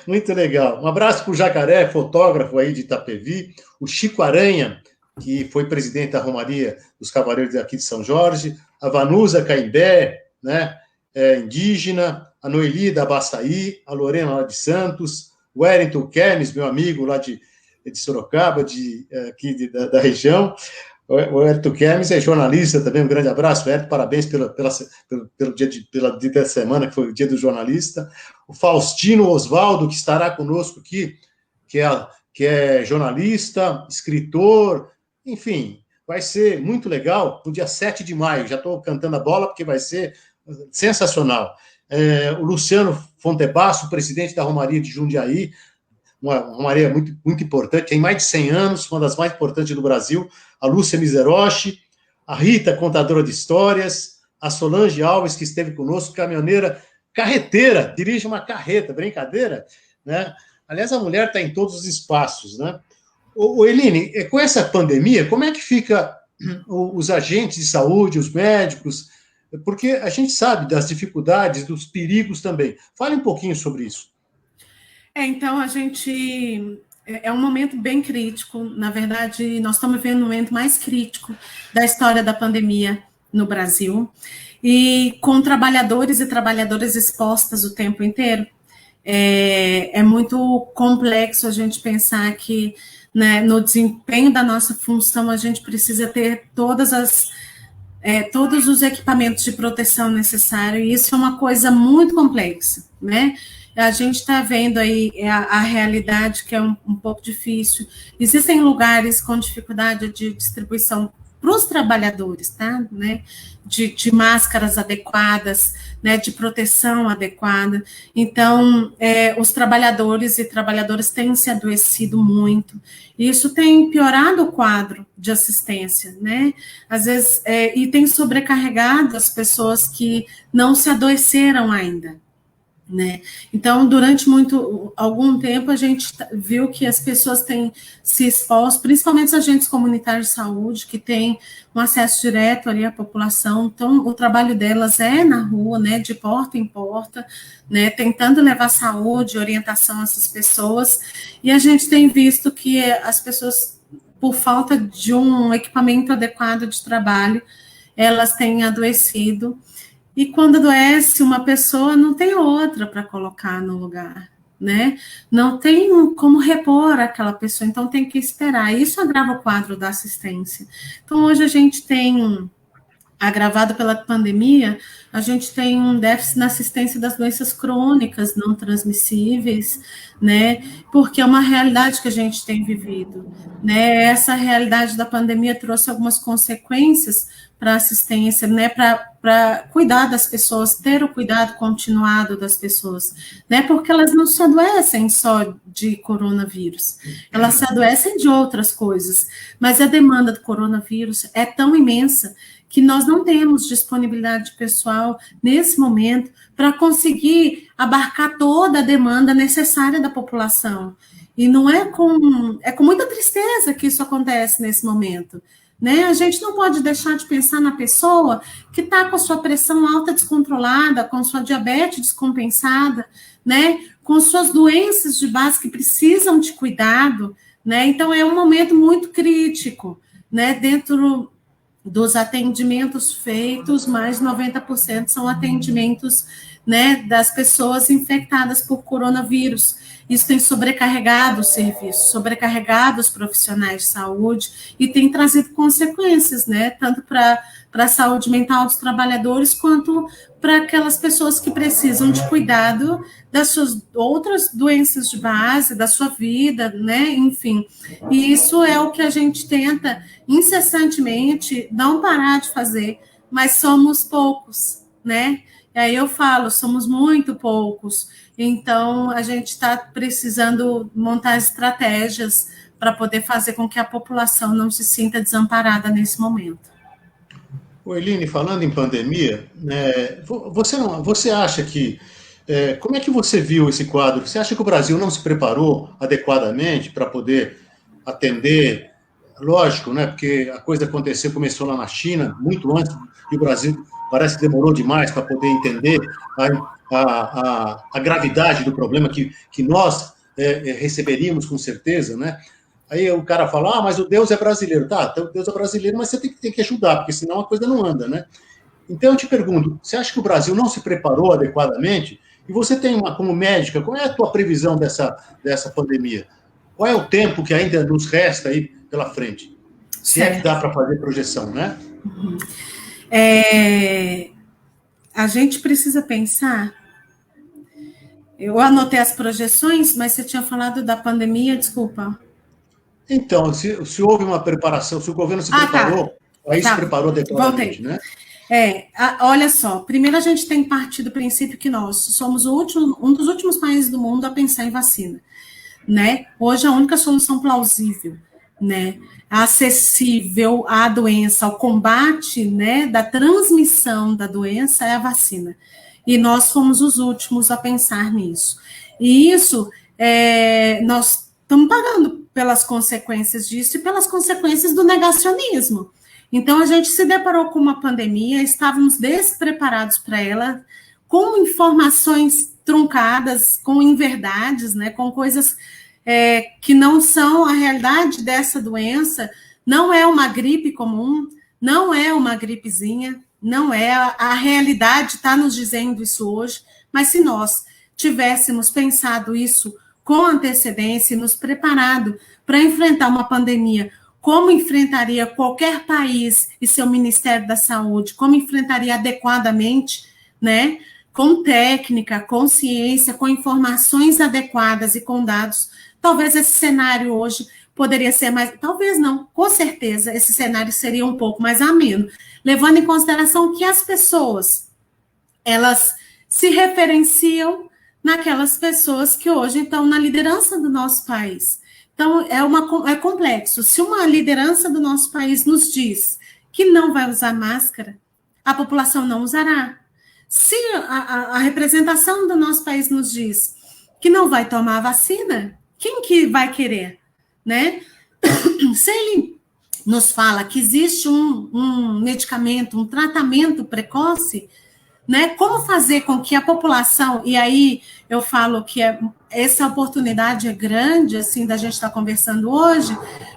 Muito legal. Um abraço para o Jacaré, fotógrafo aí de Itapevi, o Chico Aranha, que foi presidente da Romaria dos Cavaleiros aqui de São Jorge, a Vanusa Caimbé, né, indígena, a Noeli da Baçaí, a Lorena lá de Santos, o Wellington Kemes, meu amigo lá de Sorocaba, aqui da região. O Wellington Kemes é jornalista também, um grande abraço, Wellington, parabéns pelo dia da semana, que foi o dia do jornalista. O Faustino Osvaldo, que estará conosco aqui, que é jornalista, escritor, enfim, vai ser muito legal no dia 7 de maio. Já estou cantando a bola, porque vai ser sensacional. O Luciano Fontebasso, presidente da Romaria de Jundiaí, uma romaria muito, muito importante, tem mais de 100 anos, uma das mais importantes do Brasil, a Lúcia Miserochi, a Rita, contadora de histórias, a Solange Alves, que esteve conosco, caminhoneira, carreteira, dirige uma carreta, brincadeira, né? Aliás, a mulher está em todos os espaços, né? Eline, com essa pandemia, como é que fica os agentes de saúde, os médicos? Porque a gente sabe das dificuldades, dos perigos também. Fale um pouquinho sobre isso. Então, a gente... É um momento bem crítico. Na verdade, nós estamos vivendo um momento mais crítico da história da pandemia no Brasil. E com trabalhadores e trabalhadoras expostas o tempo inteiro, é muito complexo a gente pensar que, né, no desempenho da nossa função, a gente precisa ter todos os equipamentos de proteção necessários, e isso é uma coisa muito complexa, né? A gente está vendo aí a realidade, que é um pouco difícil. Existem lugares com dificuldade de distribuição para os trabalhadores, tá? Né? De máscaras adequadas, né? De proteção adequada. Então, os trabalhadores e trabalhadoras têm se adoecido muito. E isso tem piorado o quadro de assistência, né? Às vezes, e tem sobrecarregado as pessoas que não se adoeceram ainda. Né? Então, durante algum tempo, a gente viu que as pessoas têm se exposto, principalmente os agentes comunitários de saúde, que têm um acesso direto ali à população. Então, o trabalho delas é na rua, né, de porta em porta, né, tentando levar saúde, orientação a essas pessoas. E a gente tem visto que as pessoas, por falta de um equipamento adequado de trabalho, elas têm adoecido. E quando adoece uma pessoa, não tem outra para colocar no lugar, né? Não tem como repor aquela pessoa, então tem que esperar. Isso agrava o quadro da assistência. Então, hoje a gente tem, agravado pela pandemia, a gente tem um déficit na assistência das doenças crônicas não transmissíveis, né? Porque é uma realidade que a gente tem vivido, né? Essa realidade da pandemia trouxe algumas consequências para assistência, né, para cuidar das pessoas, ter o cuidado continuado das pessoas, né, porque elas não se adoecem só de coronavírus, elas se adoecem de outras coisas, mas a demanda do coronavírus é tão imensa que nós não temos disponibilidade pessoal nesse momento para conseguir abarcar toda a demanda necessária da população. E não é com muita tristeza que isso acontece nesse momento. Né? A gente não pode deixar de pensar na pessoa que está com a sua pressão alta descontrolada, com sua diabetes descompensada, né? Com suas doenças de base que precisam de cuidado, né? Então, é um momento muito crítico, né? Dentro dos atendimentos feitos, mais de 90% são atendimentos, né, das pessoas infectadas por coronavírus. Isso tem sobrecarregado os serviços, sobrecarregado os profissionais de saúde e tem trazido consequências, né, tanto para a saúde mental dos trabalhadores quanto para aquelas pessoas que precisam de cuidado das suas outras doenças de base, da sua vida, né, enfim. E isso é o que a gente tenta incessantemente não parar de fazer, mas somos poucos, né? E aí eu falo, somos muito poucos, então a gente está precisando montar estratégias para poder fazer com que a população não se sinta desamparada nesse momento. Eline, falando em pandemia, você acha que, como é que você viu esse quadro? Você acha que o Brasil não se preparou adequadamente para poder atender lógico, né? Porque a coisa começou lá na China, muito antes, e o Brasil parece que demorou demais para poder entender a gravidade do problema que nós receberíamos com certeza, né? Aí o cara fala, mas o Deus é brasileiro. Tá, o Deus é brasileiro, mas você tem que ajudar, porque senão a coisa não anda, né? Então eu te pergunto, você acha que o Brasil não se preparou adequadamente? E você tem como médica, qual é a tua previsão dessa pandemia? Qual é o tempo que ainda nos resta aí pela frente? Se é que dá para fazer projeção, né? Uhum. A gente precisa pensar. Eu anotei as projeções, mas você tinha falado da pandemia, desculpa. Então, se houve uma preparação, se o governo se preparou, tá. O país se preparou adequadamente, né? Olha só, primeiro a gente tem que partir do princípio que nós somos um dos últimos países do mundo a pensar em vacina, né? Hoje a única solução plausível, né, acessível à doença, ao combate, né, da transmissão da doença é a vacina. E nós fomos os últimos a pensar nisso. E isso, nós estamos pagando pelas consequências disso e pelas consequências do negacionismo. Então, a gente se deparou com uma pandemia, estávamos despreparados para ela, com informações truncadas, com inverdades, né, com coisas que não são a realidade dessa doença. Não é uma gripe comum, não é uma gripezinha, não é, a realidade está nos dizendo isso hoje, mas se nós tivéssemos pensado isso com antecedência e nos preparado para enfrentar uma pandemia, como enfrentaria qualquer país e seu Ministério da Saúde, como enfrentaria adequadamente, né, com técnica, com ciência, com informações adequadas e com dados, talvez esse cenário hoje poderia ser mais, talvez não, com certeza esse cenário seria um pouco mais ameno, levando em consideração que as pessoas, elas se referenciam naquelas pessoas que hoje estão na liderança do nosso país. Então, é complexo. Se uma liderança do nosso país nos diz que não vai usar máscara, a população não usará. Se a representação do nosso país nos diz que não vai tomar a vacina, quem que vai querer, né? Se ele nos fala que existe um medicamento, um tratamento precoce, né? Como fazer com que a população, e aí eu falo que essa oportunidade é grande, assim, da gente estar conversando hoje,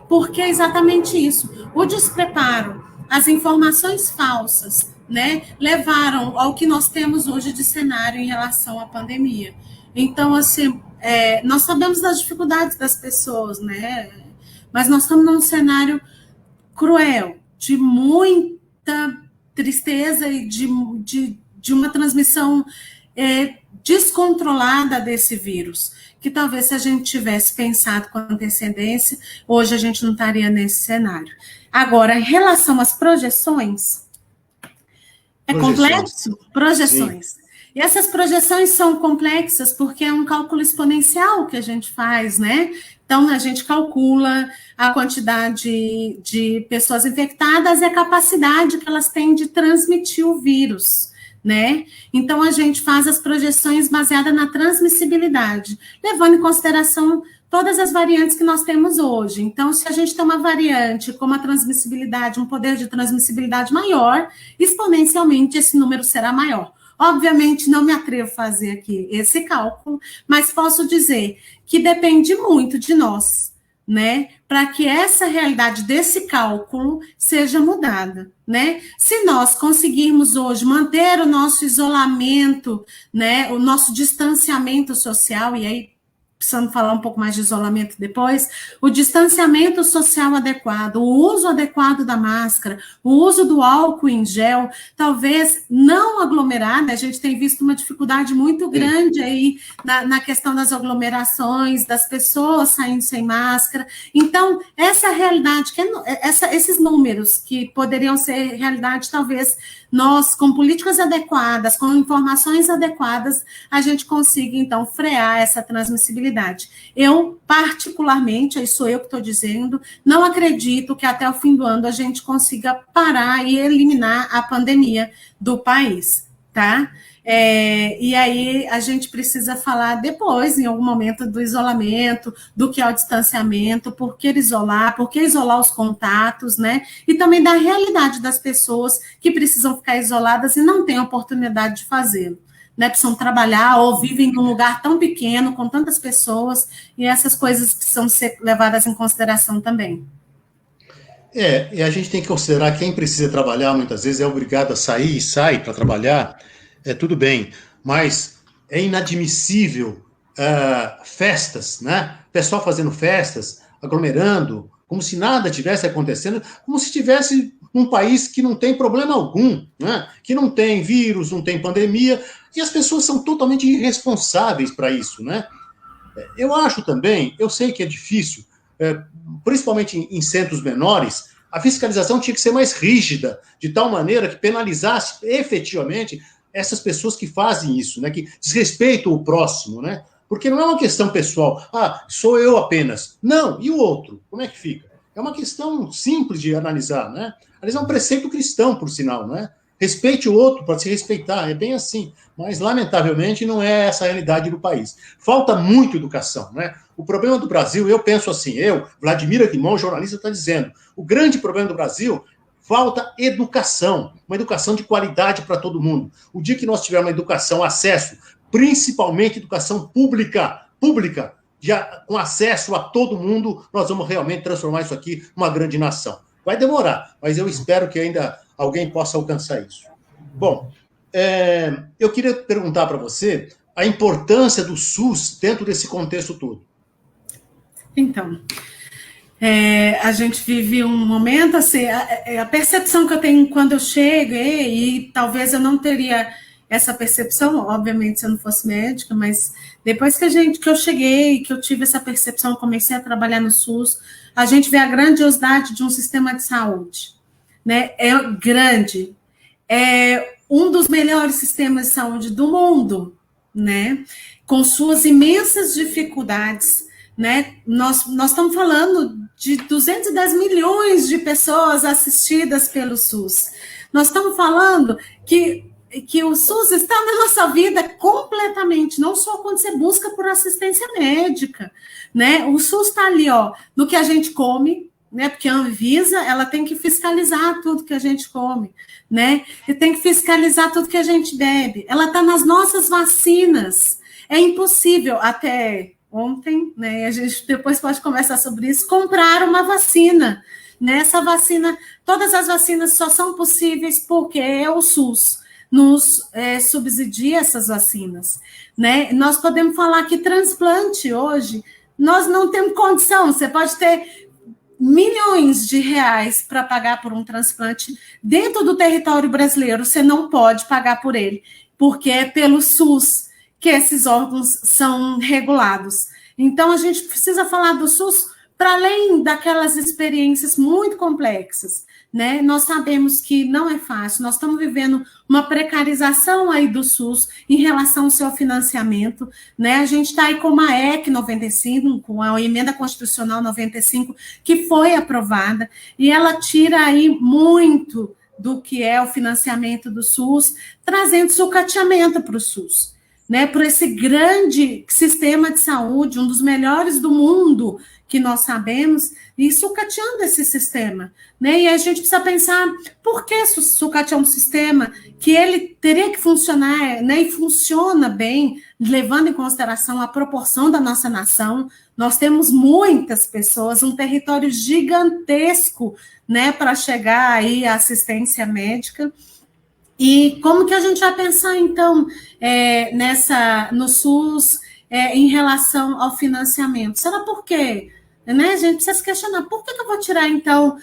porque é exatamente isso. O despreparo, as informações falsas, né, levaram ao que nós temos hoje de cenário em relação à pandemia. Então, assim, nós sabemos das dificuldades das pessoas, né, mas nós estamos num cenário cruel, de muita tristeza e de uma transmissão descontrolada desse vírus, que talvez se a gente tivesse pensado com antecedência, hoje a gente não estaria nesse cenário. Agora, em relação às projeções, complexo? Projeções. Sim. E essas projeções são complexas porque é um cálculo exponencial que a gente faz, né? Então, a gente calcula a quantidade de pessoas infectadas e a capacidade que elas têm de transmitir o vírus, né? Então, a gente faz as projeções baseadas na transmissibilidade, levando em consideração todas as variantes que nós temos hoje. Então, se a gente tem uma variante com uma transmissibilidade, um poder de transmissibilidade maior, exponencialmente esse número será maior. Obviamente, não me atrevo a fazer aqui esse cálculo, mas posso dizer que depende muito de nós, né? Para que essa realidade desse cálculo seja mudada, né? Se nós conseguirmos hoje manter o nosso isolamento, né? O nosso distanciamento social, e aí precisamos falar um pouco mais de isolamento depois, o distanciamento social adequado, o uso adequado da máscara, o uso do álcool em gel, talvez não aglomerar, né? A gente tem visto uma dificuldade muito grande aí na questão das aglomerações, das pessoas saindo sem máscara. Então, essa realidade, esses números que poderiam ser realidade, talvez nós, com políticas adequadas, com informações adequadas, a gente consiga, então, frear essa transmissibilidade. Eu, particularmente, aí sou eu que estou dizendo, não acredito que até o fim do ano a gente consiga parar e eliminar a pandemia do país, tá? E aí a gente precisa falar depois, em algum momento, do isolamento, do que é o distanciamento, por que isolar, por que isolar os contatos, né? E também da realidade das pessoas que precisam ficar isoladas e não têm oportunidade de fazê-lo. Né, precisam trabalhar ou vivem num lugar tão pequeno, com tantas pessoas, e essas coisas precisam ser levadas em consideração também. E a gente tem que considerar quem precisa trabalhar, muitas vezes é obrigado a sair e sai para trabalhar, tudo bem, mas é inadmissível festas, né? Pessoal fazendo festas, aglomerando, como se nada tivesse acontecendo, como se tivesse um país que não tem problema algum, né? Que não tem vírus, não tem pandemia, e as pessoas são totalmente irresponsáveis para isso, né? Eu acho também, eu sei que é difícil, principalmente em centros menores, a fiscalização tinha que ser mais rígida, de tal maneira que penalizasse efetivamente essas pessoas que fazem isso, né, que desrespeitam o próximo, né? Porque não é uma questão pessoal, sou eu apenas. Não, e o outro? Como é que fica? É uma questão simples de analisar, né? Aliás, é um preceito cristão, por sinal, né? Respeite o outro para se respeitar, é bem assim. Mas, lamentavelmente, não é essa a realidade do país. Falta muito educação, né? O problema do Brasil, eu penso assim, Vladimir Aguimon, jornalista, está dizendo, o grande problema do Brasil, falta educação, uma educação de qualidade para todo mundo. O dia que nós tivermos uma educação, acesso, principalmente educação pública, com acesso a todo mundo, nós vamos realmente transformar isso aqui numa grande nação. Vai demorar, mas eu espero que ainda alguém possa alcançar isso. Bom, eu queria perguntar para você a importância do SUS dentro desse contexto todo. Então, a gente vive um momento, assim, a percepção que eu tenho quando eu chego, e talvez eu não teria essa percepção, obviamente, se eu não fosse médica, mas depois que eu cheguei, que eu tive essa percepção, comecei a trabalhar no SUS, a gente vê a grandiosidade de um sistema de saúde, né? É grande, é um dos melhores sistemas de saúde do mundo, né? Com suas imensas dificuldades, né? Nós estamos falando de 210 milhões de pessoas assistidas pelo SUS. Nós estamos falando que o SUS está na nossa vida completamente, não só quando você busca por assistência médica, né? O SUS está ali, no que a gente come, né? Porque a Anvisa, ela tem que fiscalizar tudo que a gente come, né? E tem que fiscalizar tudo que a gente bebe. Ela está nas nossas vacinas. É impossível, até ontem, né? A gente depois pode conversar sobre isso, comprar uma vacina. Nessa vacina, todas as vacinas só são possíveis porque o SUS nos subsidia essas vacinas, né? Nós podemos falar que transplante hoje, nós não temos condição, você pode ter milhões de reais para pagar por um transplante dentro do território brasileiro, você não pode pagar por ele, porque é pelo SUS que esses órgãos são regulados. Então, a gente precisa falar do SUS para além daquelas experiências muito complexas, né? Nós sabemos que não é fácil, nós estamos vivendo uma precarização aí do SUS em relação ao seu financiamento, né? A gente está aí com uma EC 95, com a emenda constitucional 95, que foi aprovada, e ela tira aí muito do que é o financiamento do SUS, trazendo sucateamento para o SUS, né? Por esse grande sistema de saúde, um dos melhores do mundo, que nós sabemos, e sucateando esse sistema, né? E a gente precisa pensar por que sucatear um sistema que ele teria que funcionar, né? E funciona bem, levando em consideração a proporção da nossa nação. Nós temos muitas pessoas, um território gigantesco, né? Para chegar aí à assistência médica. E como que a gente vai pensar, então, no SUS em relação ao financiamento? Será por quê? Né? A gente precisa se questionar, por que eu vou tirar, então,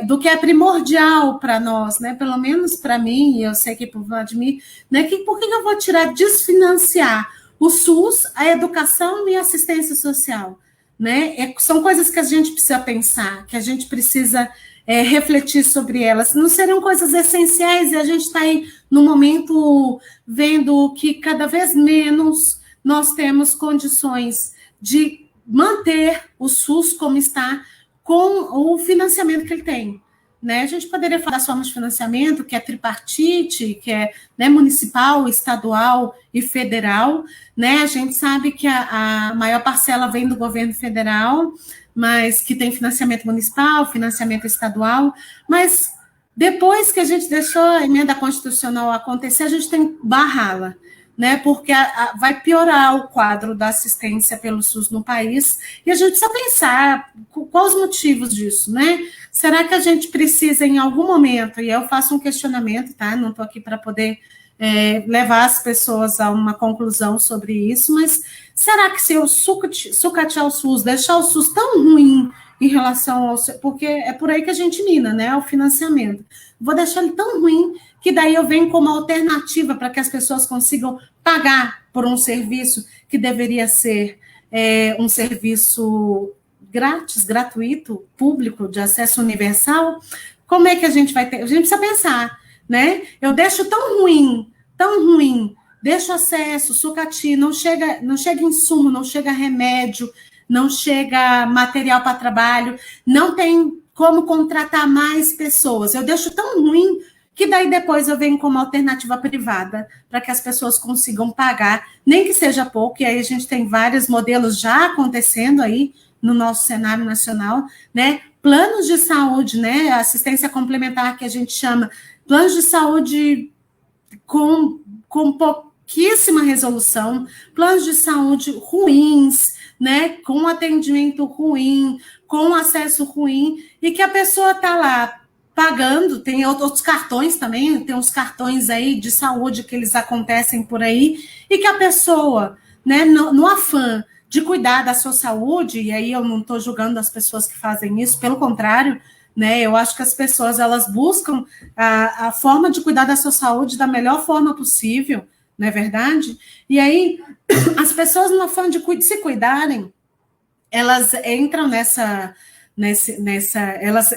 do que é primordial para nós, né? Pelo menos para mim, e eu sei que para o Vladimir, né? Por que eu vou tirar, desfinanciar o SUS, a educação e a assistência social? Né? São coisas que a gente precisa pensar, que a gente precisa refletir sobre elas. Não seriam coisas essenciais, e a gente está aí no momento vendo que cada vez menos nós temos condições de manter o SUS como está, com o financiamento que ele tem, né? A gente poderia falar das formas de financiamento, que é tripartite, que é, né, municipal, estadual e federal, né? A gente sabe que a maior parcela vem do governo federal, mas que tem financiamento municipal, financiamento estadual, mas depois que a gente deixou a emenda constitucional acontecer, a gente tem que barrá-la, né? Porque vai piorar o quadro da assistência pelo SUS no país, e a gente precisa pensar quais os motivos disso, né? Será que a gente precisa, em algum momento, e eu faço um questionamento, tá? Não estou aqui para poder levar as pessoas a uma conclusão sobre isso, mas será que se eu sucatear o SUS, deixar o SUS tão ruim em relação ao... Porque é por aí que a gente mina, né? O financiamento. Vou deixar ele tão ruim que daí eu venho como alternativa para que as pessoas consigam pagar por um serviço que deveria ser um serviço grátis, gratuito, público, de acesso universal. Como é que a gente vai ter? A gente precisa pensar, né? Eu deixo tão ruim, deixo acesso, sucati, não chega insumo, não chega remédio, não chega material para trabalho, não tem como contratar mais pessoas. Eu deixo tão ruim que daí depois eu venho como alternativa privada para que as pessoas consigam pagar, nem que seja pouco, e aí a gente tem vários modelos já acontecendo aí no nosso cenário nacional, né? Planos de saúde, né? Assistência complementar que a gente chama, planos de saúde com pouquíssima resolução, planos de saúde ruins, né? Com atendimento ruim, com acesso ruim, e que a pessoa está lá pagando, tem outros cartões também, tem uns cartões aí de saúde que eles acontecem por aí, e que a pessoa, né, no afã de cuidar da sua saúde, e aí eu não estou julgando as pessoas que fazem isso, pelo contrário, né, eu acho que as pessoas, elas buscam a forma de cuidar da sua saúde da melhor forma possível, não é verdade? E aí, as pessoas, no afã de se cuidarem, elas entram elas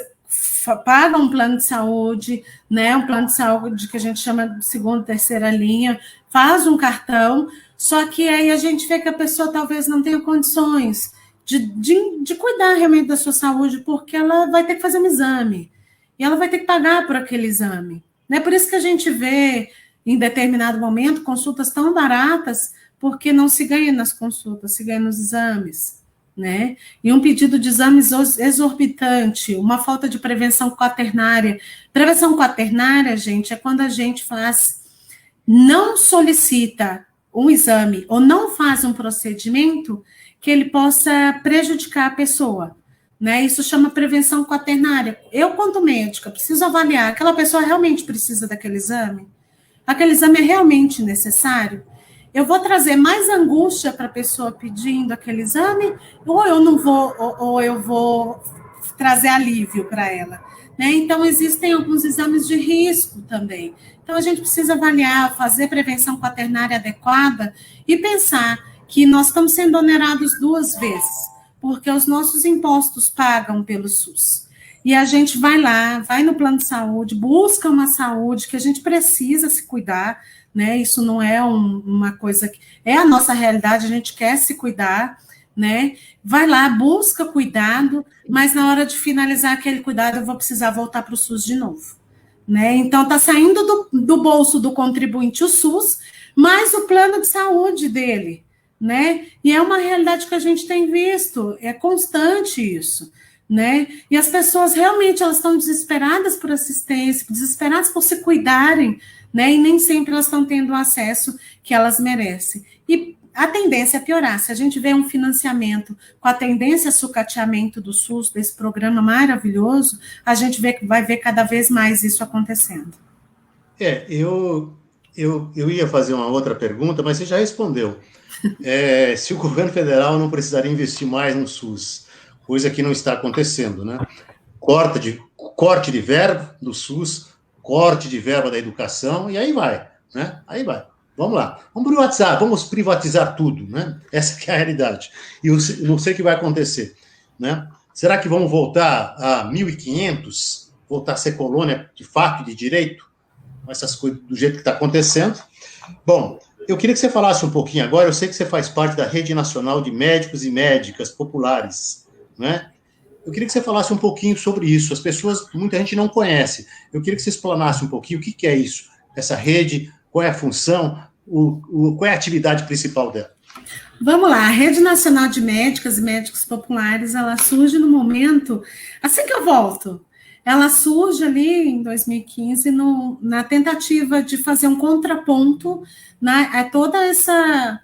pagam um plano de saúde, né, um plano de saúde que a gente chama de segunda, terceira linha, faz um cartão, só que aí a gente vê que a pessoa talvez não tenha condições de cuidar realmente da sua saúde, porque ela vai ter que fazer um exame, e ela vai ter que pagar por aquele exame. Né? Por isso que a gente vê, em determinado momento, consultas tão baratas, porque não se ganha nas consultas, se ganha nos exames. Né? E um pedido de exames exorbitante, uma falta de prevenção quaternária. Prevenção quaternária, gente, é quando a gente não solicita um exame ou não faz um procedimento que ele possa prejudicar a pessoa. Né? Isso chama prevenção quaternária. Eu, quanto médica, preciso avaliar, aquela pessoa realmente precisa daquele exame? Aquele exame é realmente necessário? Eu vou trazer mais angústia para a pessoa pedindo aquele exame, ou eu vou trazer alívio para ela. Né? Então, existem alguns exames de risco também. Então, a gente precisa avaliar, fazer prevenção quaternária adequada e pensar que nós estamos sendo onerados duas vezes, porque os nossos impostos pagam pelo SUS. E a gente vai lá, vai no plano de saúde, busca uma saúde que a gente precisa se cuidar, né? Isso não é uma coisa que... É a nossa realidade, a gente quer se cuidar, né? Vai lá, busca cuidado, mas na hora de finalizar aquele cuidado, eu vou precisar voltar para o SUS de novo. Né? Então, está saindo do bolso do contribuinte o SUS, mais o plano de saúde dele. Né? E é uma realidade que a gente tem visto, é constante isso. Né? E as pessoas realmente elas estão desesperadas por assistência, desesperadas por se cuidarem, né? E nem sempre elas estão tendo o acesso que elas merecem. E a tendência é piorar. Se a gente vê um financiamento com a tendência a sucateamento do SUS, desse programa maravilhoso, a gente vai ver cada vez mais isso acontecendo. Eu ia fazer uma outra pergunta, mas você já respondeu. Se o governo federal não precisaria investir mais no SUS, coisa que não está acontecendo, né? Corte de verba do SUS, corte de verba da educação, e aí vai, né? Aí vai. Vamos lá. Vamos privatizar, vamos privatizar tudo, né? Essa que é a realidade. E eu não sei o que vai acontecer, né? Será que vamos voltar a 1500? Voltar a ser colônia de fato e de direito? Com essas coisas do jeito que está acontecendo? Bom, eu queria que você falasse um pouquinho agora, eu sei que você faz parte da Rede Nacional de Médicos e Médicas Populares, né? Eu queria que você falasse um pouquinho sobre isso. As pessoas, muita gente não conhece. Eu queria que você explanasse um pouquinho o que é isso, essa rede, qual é a função, qual é a atividade principal dela. Vamos lá, a Rede Nacional de Médicas e Médicos Populares, ela surge no momento, assim que eu volto, ela surge ali em 2015 na tentativa de fazer um contraponto a toda essa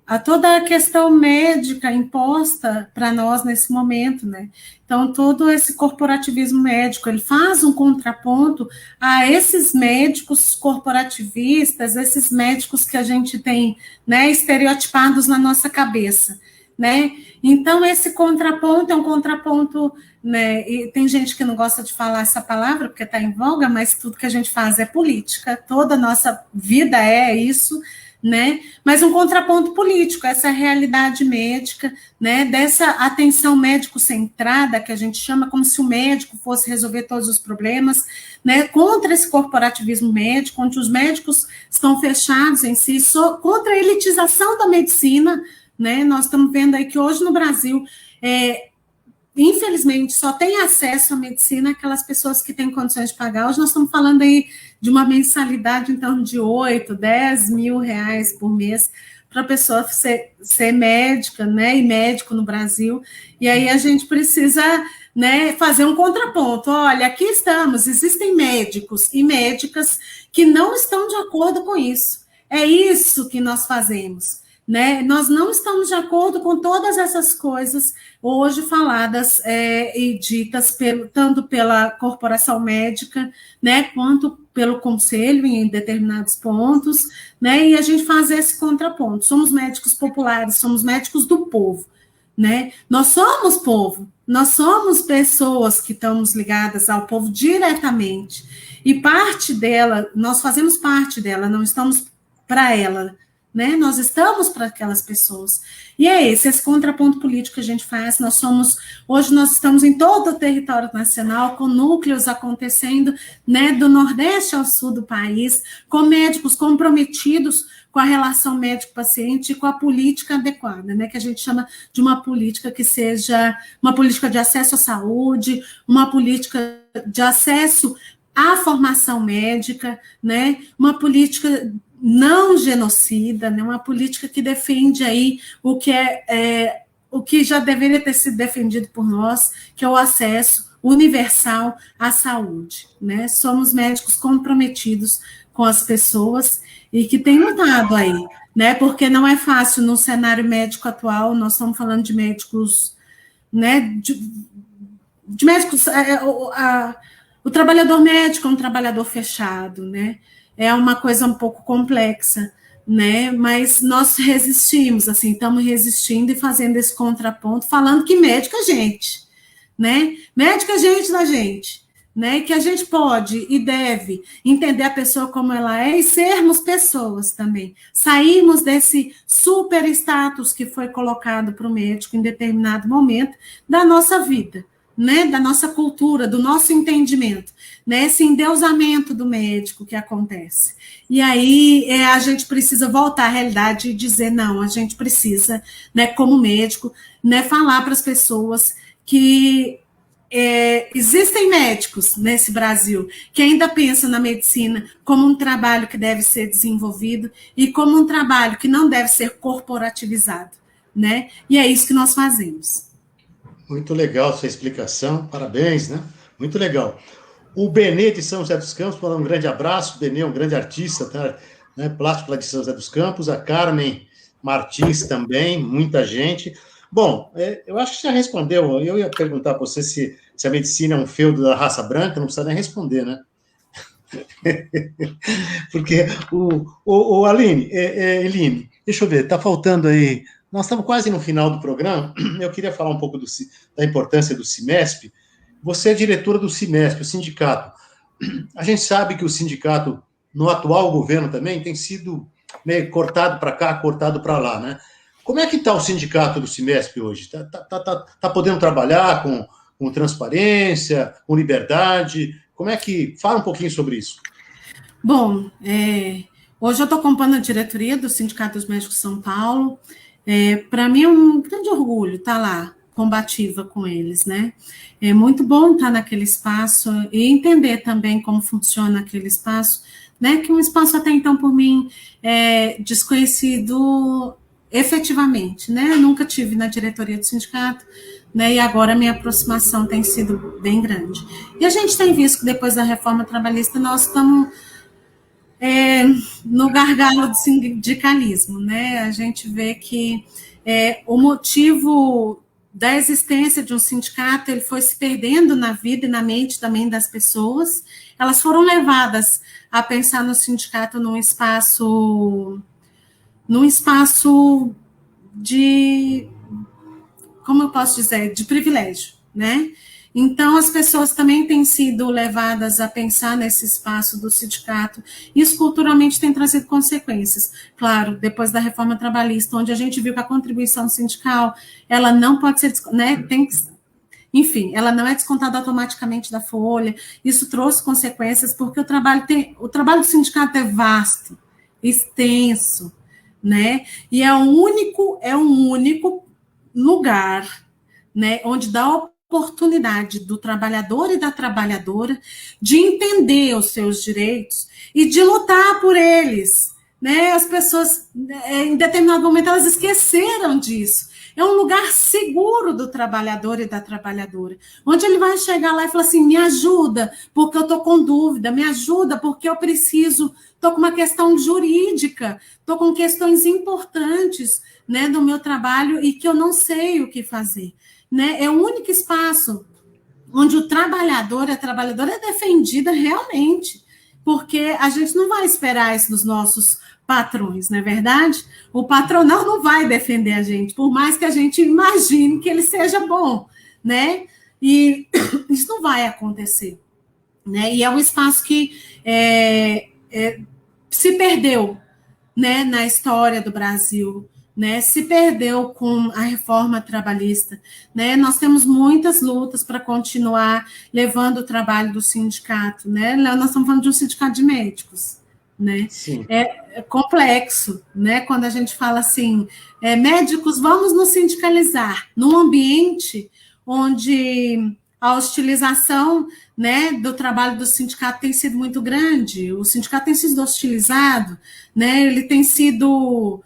a toda a questão médica imposta para nós nesse momento, né? Então, todo esse corporativismo médico, ele faz um contraponto a esses médicos corporativistas, esses médicos que a gente tem, né, estereotipados na nossa cabeça, né? Então, esse contraponto é um contraponto, né? E tem gente que não gosta de falar essa palavra porque está em voga, mas tudo que a gente faz é política, toda a nossa vida é isso, né? Mas um contraponto político, essa realidade médica, né? Dessa atenção médico-centrada, que a gente chama como se o médico fosse resolver todos os problemas, né? Contra esse corporativismo médico, onde os médicos estão fechados em si, contra a elitização da medicina, né? Nós estamos vendo aí que hoje no Brasil infelizmente, só tem acesso à medicina aquelas pessoas que têm condições de pagar. Hoje nós estamos falando aí de uma mensalidade em torno de 8, 10 mil reais por mês para a pessoa ser médica, né, e médico no Brasil. E aí a gente precisa, né, fazer um contraponto. Olha, aqui estamos, existem médicos e médicas que não estão de acordo com isso. É isso que nós fazemos. Né? Nós não estamos de acordo com todas essas coisas hoje faladas e ditas tanto pela corporação médica, né, quanto pelo conselho em determinados pontos, né, e a gente faz esse contraponto. Somos médicos populares, somos médicos do povo, né? Nós somos povo, nós somos pessoas que estamos ligadas ao povo diretamente, e parte dela, nós fazemos parte dela, não estamos para ela, né? Nós estamos para aquelas pessoas. E é esse contraponto político que a gente faz. Hoje nós estamos em todo o território nacional, com núcleos acontecendo, né, do Nordeste ao Sul do país, com médicos comprometidos com a relação médico-paciente e com a política adequada, né, que a gente chama de uma política que seja uma política de acesso à saúde, uma política de acesso à formação médica, né, uma política não genocida, né, uma política que defende aí o que já deveria ter sido defendido por nós, que é o acesso universal à saúde, né? Somos médicos comprometidos com as pessoas e que têm lutado aí, né? Porque não é fácil no cenário médico atual. Nós estamos falando de médicos, né? De médicos, o trabalhador médico é um trabalhador fechado, né? É uma coisa um pouco complexa, né? Mas nós resistimos, assim, estamos resistindo e fazendo esse contraponto, falando que médico é gente, né? Médico é gente da gente, né? Que a gente pode e deve entender a pessoa como ela é e sermos pessoas também. Sairmos desse super status que foi colocado para o médico em determinado momento da nossa vida, né, da nossa cultura, do nosso entendimento, né, esse endeusamento do médico que acontece. E aí a gente precisa voltar à realidade e dizer, não, a gente precisa, né, como médico, né, falar para as pessoas que existem médicos nesse Brasil que ainda pensam na medicina como um trabalho que deve ser desenvolvido e como um trabalho que não deve ser corporativizado, né, e é isso que nós fazemos. Muito legal sua explicação, parabéns, né? Muito legal. O Benê de São José dos Campos, um grande abraço. O Benê é um grande artista, tá? Né? Plástico lá de São José dos Campos. A Carmen Martins também, muita gente. Bom, eu acho que já respondeu. Eu ia perguntar para você se a medicina é um feudo da raça branca, não precisa nem responder, né? Porque Aline, Eline, deixa eu ver, está faltando aí. Nós estamos quase no final do programa. Eu queria falar um pouco da importância do CIMESP. Você é diretora do CIMESP, o sindicato. A gente sabe que o sindicato, no atual governo também, tem sido meio cortado para cá, cortado para lá, né? Como é que está o sindicato do CIMESP hoje? Está podendo trabalhar com transparência, com liberdade? Como é que... Fala um pouquinho sobre isso. Bom, hoje eu estou ocupando a diretoria do Sindicato dos Médicos de São Paulo. Para mim é um grande orgulho estar lá combativa com eles, né? É muito bom estar naquele espaço e entender também como funciona aquele espaço, né? Que um espaço até então, por mim, desconhecido efetivamente, né? Eu nunca tive na diretoria do sindicato, né? E agora a minha aproximação tem sido bem grande. E a gente tem visto que depois da reforma trabalhista nós estamos no gargalo do sindicalismo, né? A gente vê que o motivo da existência de um sindicato ele foi se perdendo na vida e na mente também das pessoas. Elas foram levadas a pensar no sindicato num espaço de, como eu posso dizer, de privilégio, né? Então, as pessoas também têm sido levadas a pensar nesse espaço do sindicato. Isso, culturalmente, tem trazido consequências. Claro, depois da reforma trabalhista, onde a gente viu que a contribuição sindical, ela não pode ser, né, enfim, ela não é descontada automaticamente da folha. Isso trouxe consequências, porque o trabalho do sindicato é vasto, extenso, né? E é um único lugar, né, onde dá oportunidade do trabalhador e da trabalhadora de entender os seus direitos e de lutar por eles, né? As pessoas, em determinado momento, elas esqueceram disso. É um lugar seguro do trabalhador e da trabalhadora, onde ele vai chegar lá e falar assim, me ajuda, porque eu estou com dúvida, me ajuda, porque eu preciso, estou com uma questão jurídica, estou com questões importantes, né, do meu trabalho e que eu não sei o que fazer. Né? É o único espaço onde o trabalhador e a trabalhadora é defendida realmente, porque a gente não vai esperar isso dos nossos patrões, não é verdade? O patronal não vai defender a gente, por mais que a gente imagine que ele seja bom, né? E isso não vai acontecer, né? E é um espaço que se perdeu, né, na história do Brasil, né, se perdeu com a reforma trabalhista, né, nós temos muitas lutas para continuar levando o trabalho do sindicato, né, nós estamos falando de um sindicato de médicos, né, Sim. é complexo, né, quando a gente fala assim, médicos, vamos nos sindicalizar, num ambiente onde a hostilização, né, do trabalho do sindicato tem sido muito grande, o sindicato tem sido hostilizado, né, ele tem sido...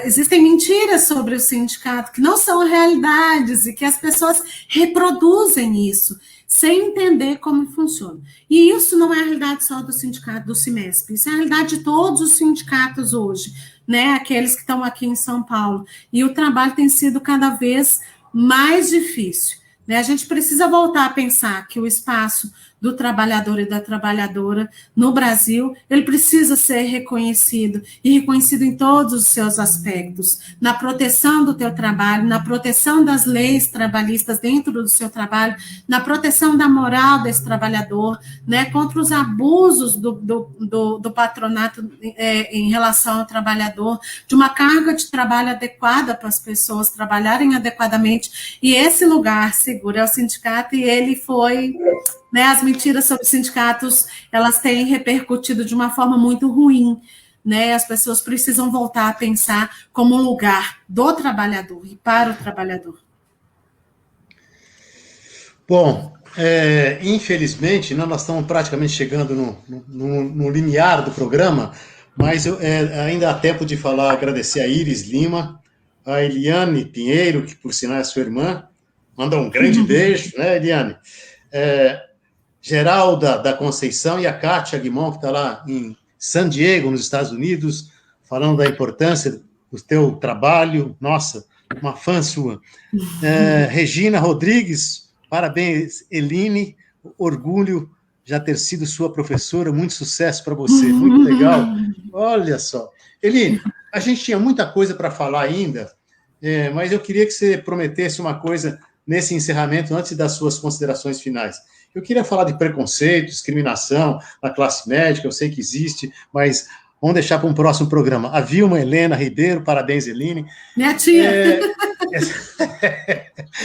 existem mentiras sobre o sindicato que não são realidades e que as pessoas reproduzem isso sem entender como funciona. E isso não é a realidade só do sindicato do Simesp, isso é a realidade de todos os sindicatos hoje, né, aqueles que estão aqui em São Paulo. E o trabalho tem sido cada vez mais difícil, né? A gente precisa voltar a pensar que o espaço do trabalhador e da trabalhadora no Brasil, ele precisa ser reconhecido, e reconhecido em todos os seus aspectos, na proteção do teu trabalho, na proteção das leis trabalhistas dentro do seu trabalho, na proteção da moral desse trabalhador, né, contra os abusos do patronato em relação ao trabalhador, de uma carga de trabalho adequada para as pessoas trabalharem adequadamente, e esse lugar seguro é o sindicato, e ele foi... Né, as mentiras sobre sindicatos, elas têm repercutido de uma forma muito ruim, né? As pessoas precisam voltar a pensar como um lugar do trabalhador e para o trabalhador. Bom, infelizmente, nós estamos praticamente chegando no limiar do programa, mas ainda há tempo de agradecer a Iris Lima, a Eliane Pinheiro, que por sinal é sua irmã, manda um grande beijo, né, Eliane? Geralda da Conceição e a Kátia Guimon, que está lá em San Diego, nos Estados Unidos, falando da importância do teu trabalho. Nossa, uma fã sua. Regina Rodrigues, parabéns, Eline, orgulho já ter sido sua professora, muito sucesso para você, muito legal. Olha só. Eline, a gente tinha muita coisa para falar ainda, mas eu queria que você prometesse uma coisa nesse encerramento, antes das suas considerações finais. Eu queria falar de preconceito, discriminação na classe médica, eu sei que existe, mas vamos deixar para um próximo programa. A Vilma Helena Ribeiro, parabéns, Eline. Minha tia.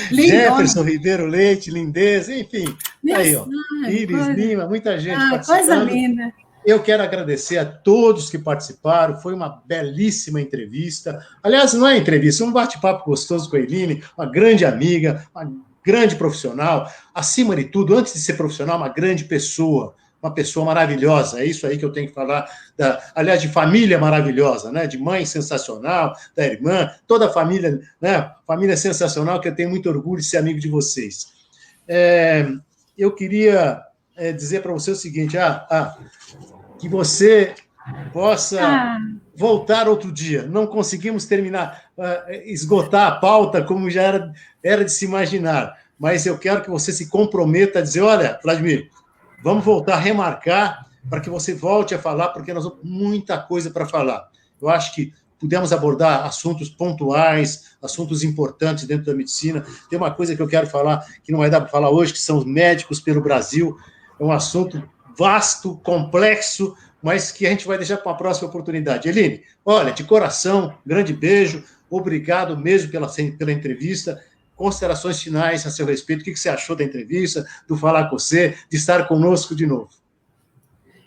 Jefferson Ribeiro Leite, lindeza, enfim. Aí, ó. Iris Lima, muita gente participando. Coisa linda. Eu quero agradecer a todos que participaram, foi uma belíssima entrevista. Aliás, não é entrevista, é um bate-papo gostoso com a Eline, uma grande amiga, uma grande profissional. Acima de tudo, antes de ser profissional, uma grande pessoa, uma pessoa maravilhosa. É isso aí que eu tenho que falar, aliás, de família maravilhosa, né? De mãe sensacional, da irmã, toda a família, né? Família sensacional, que eu tenho muito orgulho de ser amigo de vocês. Eu queria dizer para você o seguinte, que você possa voltar outro dia. Não conseguimos terminar, esgotar a pauta como já era de se imaginar, mas eu quero que você se comprometa a dizer, olha, Vladimir, vamos voltar a remarcar para que você volte a falar, porque nós temos muita coisa para falar. Eu acho que pudemos abordar assuntos pontuais, assuntos importantes dentro da medicina. Tem uma coisa que eu quero falar, que não vai dar para falar hoje, que são os médicos pelo Brasil. É um assunto vasto, complexo, mas que a gente vai deixar para uma próxima oportunidade. Eline, olha, de coração, grande beijo, obrigado mesmo pela entrevista. Considerações finais a seu respeito, o que você achou da entrevista, do falar com você, de estar conosco de novo?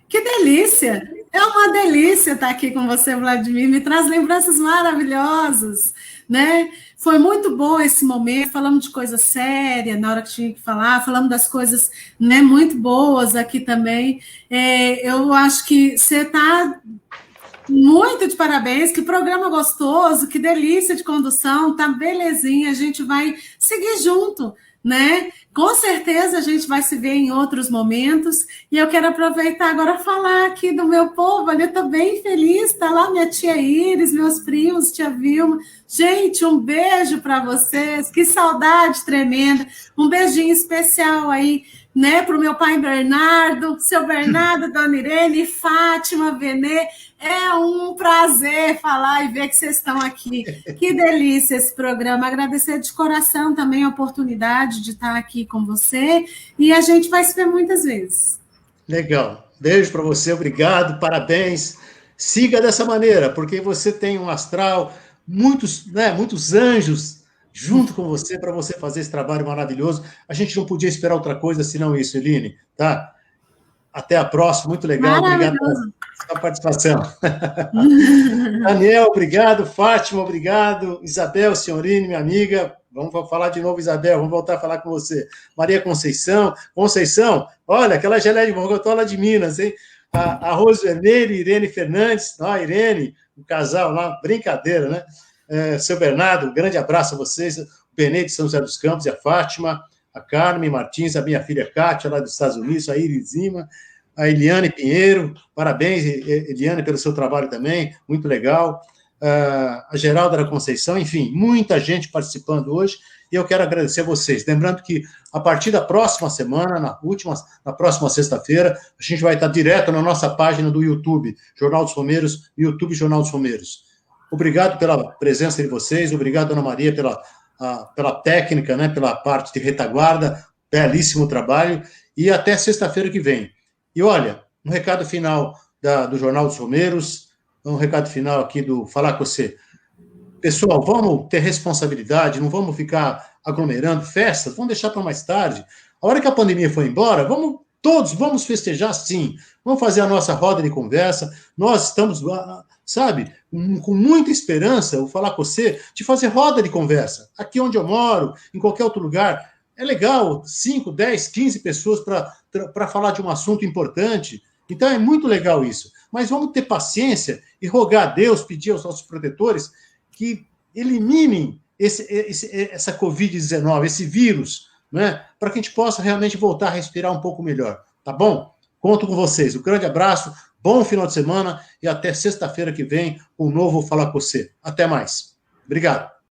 Que delícia! É uma delícia estar aqui com você, Vladimir, me traz lembranças maravilhosas, né? Foi muito bom esse momento, falamos de coisa séria na hora que tinha que falar, falamos das coisas, né, muito boas aqui também. Eu acho que você está muito de parabéns, que programa gostoso, que delícia de condução, tá belezinha, a gente vai seguir junto, né? Com certeza a gente vai se ver em outros momentos, e eu quero aproveitar agora falar aqui do meu povo, ali eu estou bem feliz, está lá minha tia Iris, meus primos, tia Vilma, gente, um beijo para vocês, que saudade tremenda, um beijinho especial aí, né, para o meu pai Bernardo, seu Bernardo, Dona Irene, Fátima, Benê. É um prazer falar e ver que vocês estão aqui. Que delícia esse programa. Agradecer de coração também a oportunidade de estar aqui com você, e a gente vai se ver muitas vezes. Legal. Beijo para você, obrigado, parabéns. Siga dessa maneira, porque você tem um astral, muitos anjos junto com você, para você fazer esse trabalho maravilhoso. A gente não podia esperar outra coisa senão isso, Eline, tá? Até a próxima, muito legal. Obrigado pela sua participação. Daniel, obrigado. Fátima, obrigado. Isabel, senhorine, minha amiga. Vamos falar de novo, Isabel. Vamos voltar a falar com você. Maria Conceição. Conceição, olha, aquela geleia de morgotola de Minas, hein? Arroz vermelho, Irene Fernandes. Irene, o casal lá, brincadeira, né? Seu Bernardo, um grande abraço a vocês, o Benê de São José dos Campos e a Fátima, a Carmen Martins, a minha filha Kátia, lá dos Estados Unidos, a Irisima, a Eliane Pinheiro, parabéns, Eliane, pelo seu trabalho também, muito legal, a Geralda da Conceição, enfim, muita gente participando hoje, e eu quero agradecer a vocês, lembrando que a partir da próxima semana, na próxima sexta-feira, a gente vai estar direto na nossa página do YouTube, Jornal dos Romeiros, YouTube Jornal dos Romeiros. Obrigado pela presença de vocês, obrigado, Dona Maria, pela técnica, né, pela parte de retaguarda, belíssimo trabalho, e até sexta-feira que vem. E olha, um recado final do Jornal dos Romeiros, um recado final aqui do Falar com você. Pessoal, vamos ter responsabilidade, não vamos ficar aglomerando festas, vamos deixar para mais tarde. A hora que a pandemia for embora, vamos festejar sim, vamos fazer a nossa roda de conversa, nós estamos, sabe, com muita esperança, vou falar com você, de fazer roda de conversa, aqui onde eu moro, em qualquer outro lugar, é legal, 5, 10, 15 pessoas para falar de um assunto importante, então é muito legal isso, mas vamos ter paciência e rogar a Deus, pedir aos nossos protetores que eliminem essa Covid-19, esse vírus, né, para que a gente possa realmente voltar a respirar um pouco melhor, tá bom? Conto com vocês, um grande abraço, bom final de semana e até sexta-feira que vem, um novo Falar com você. Até mais. Obrigado.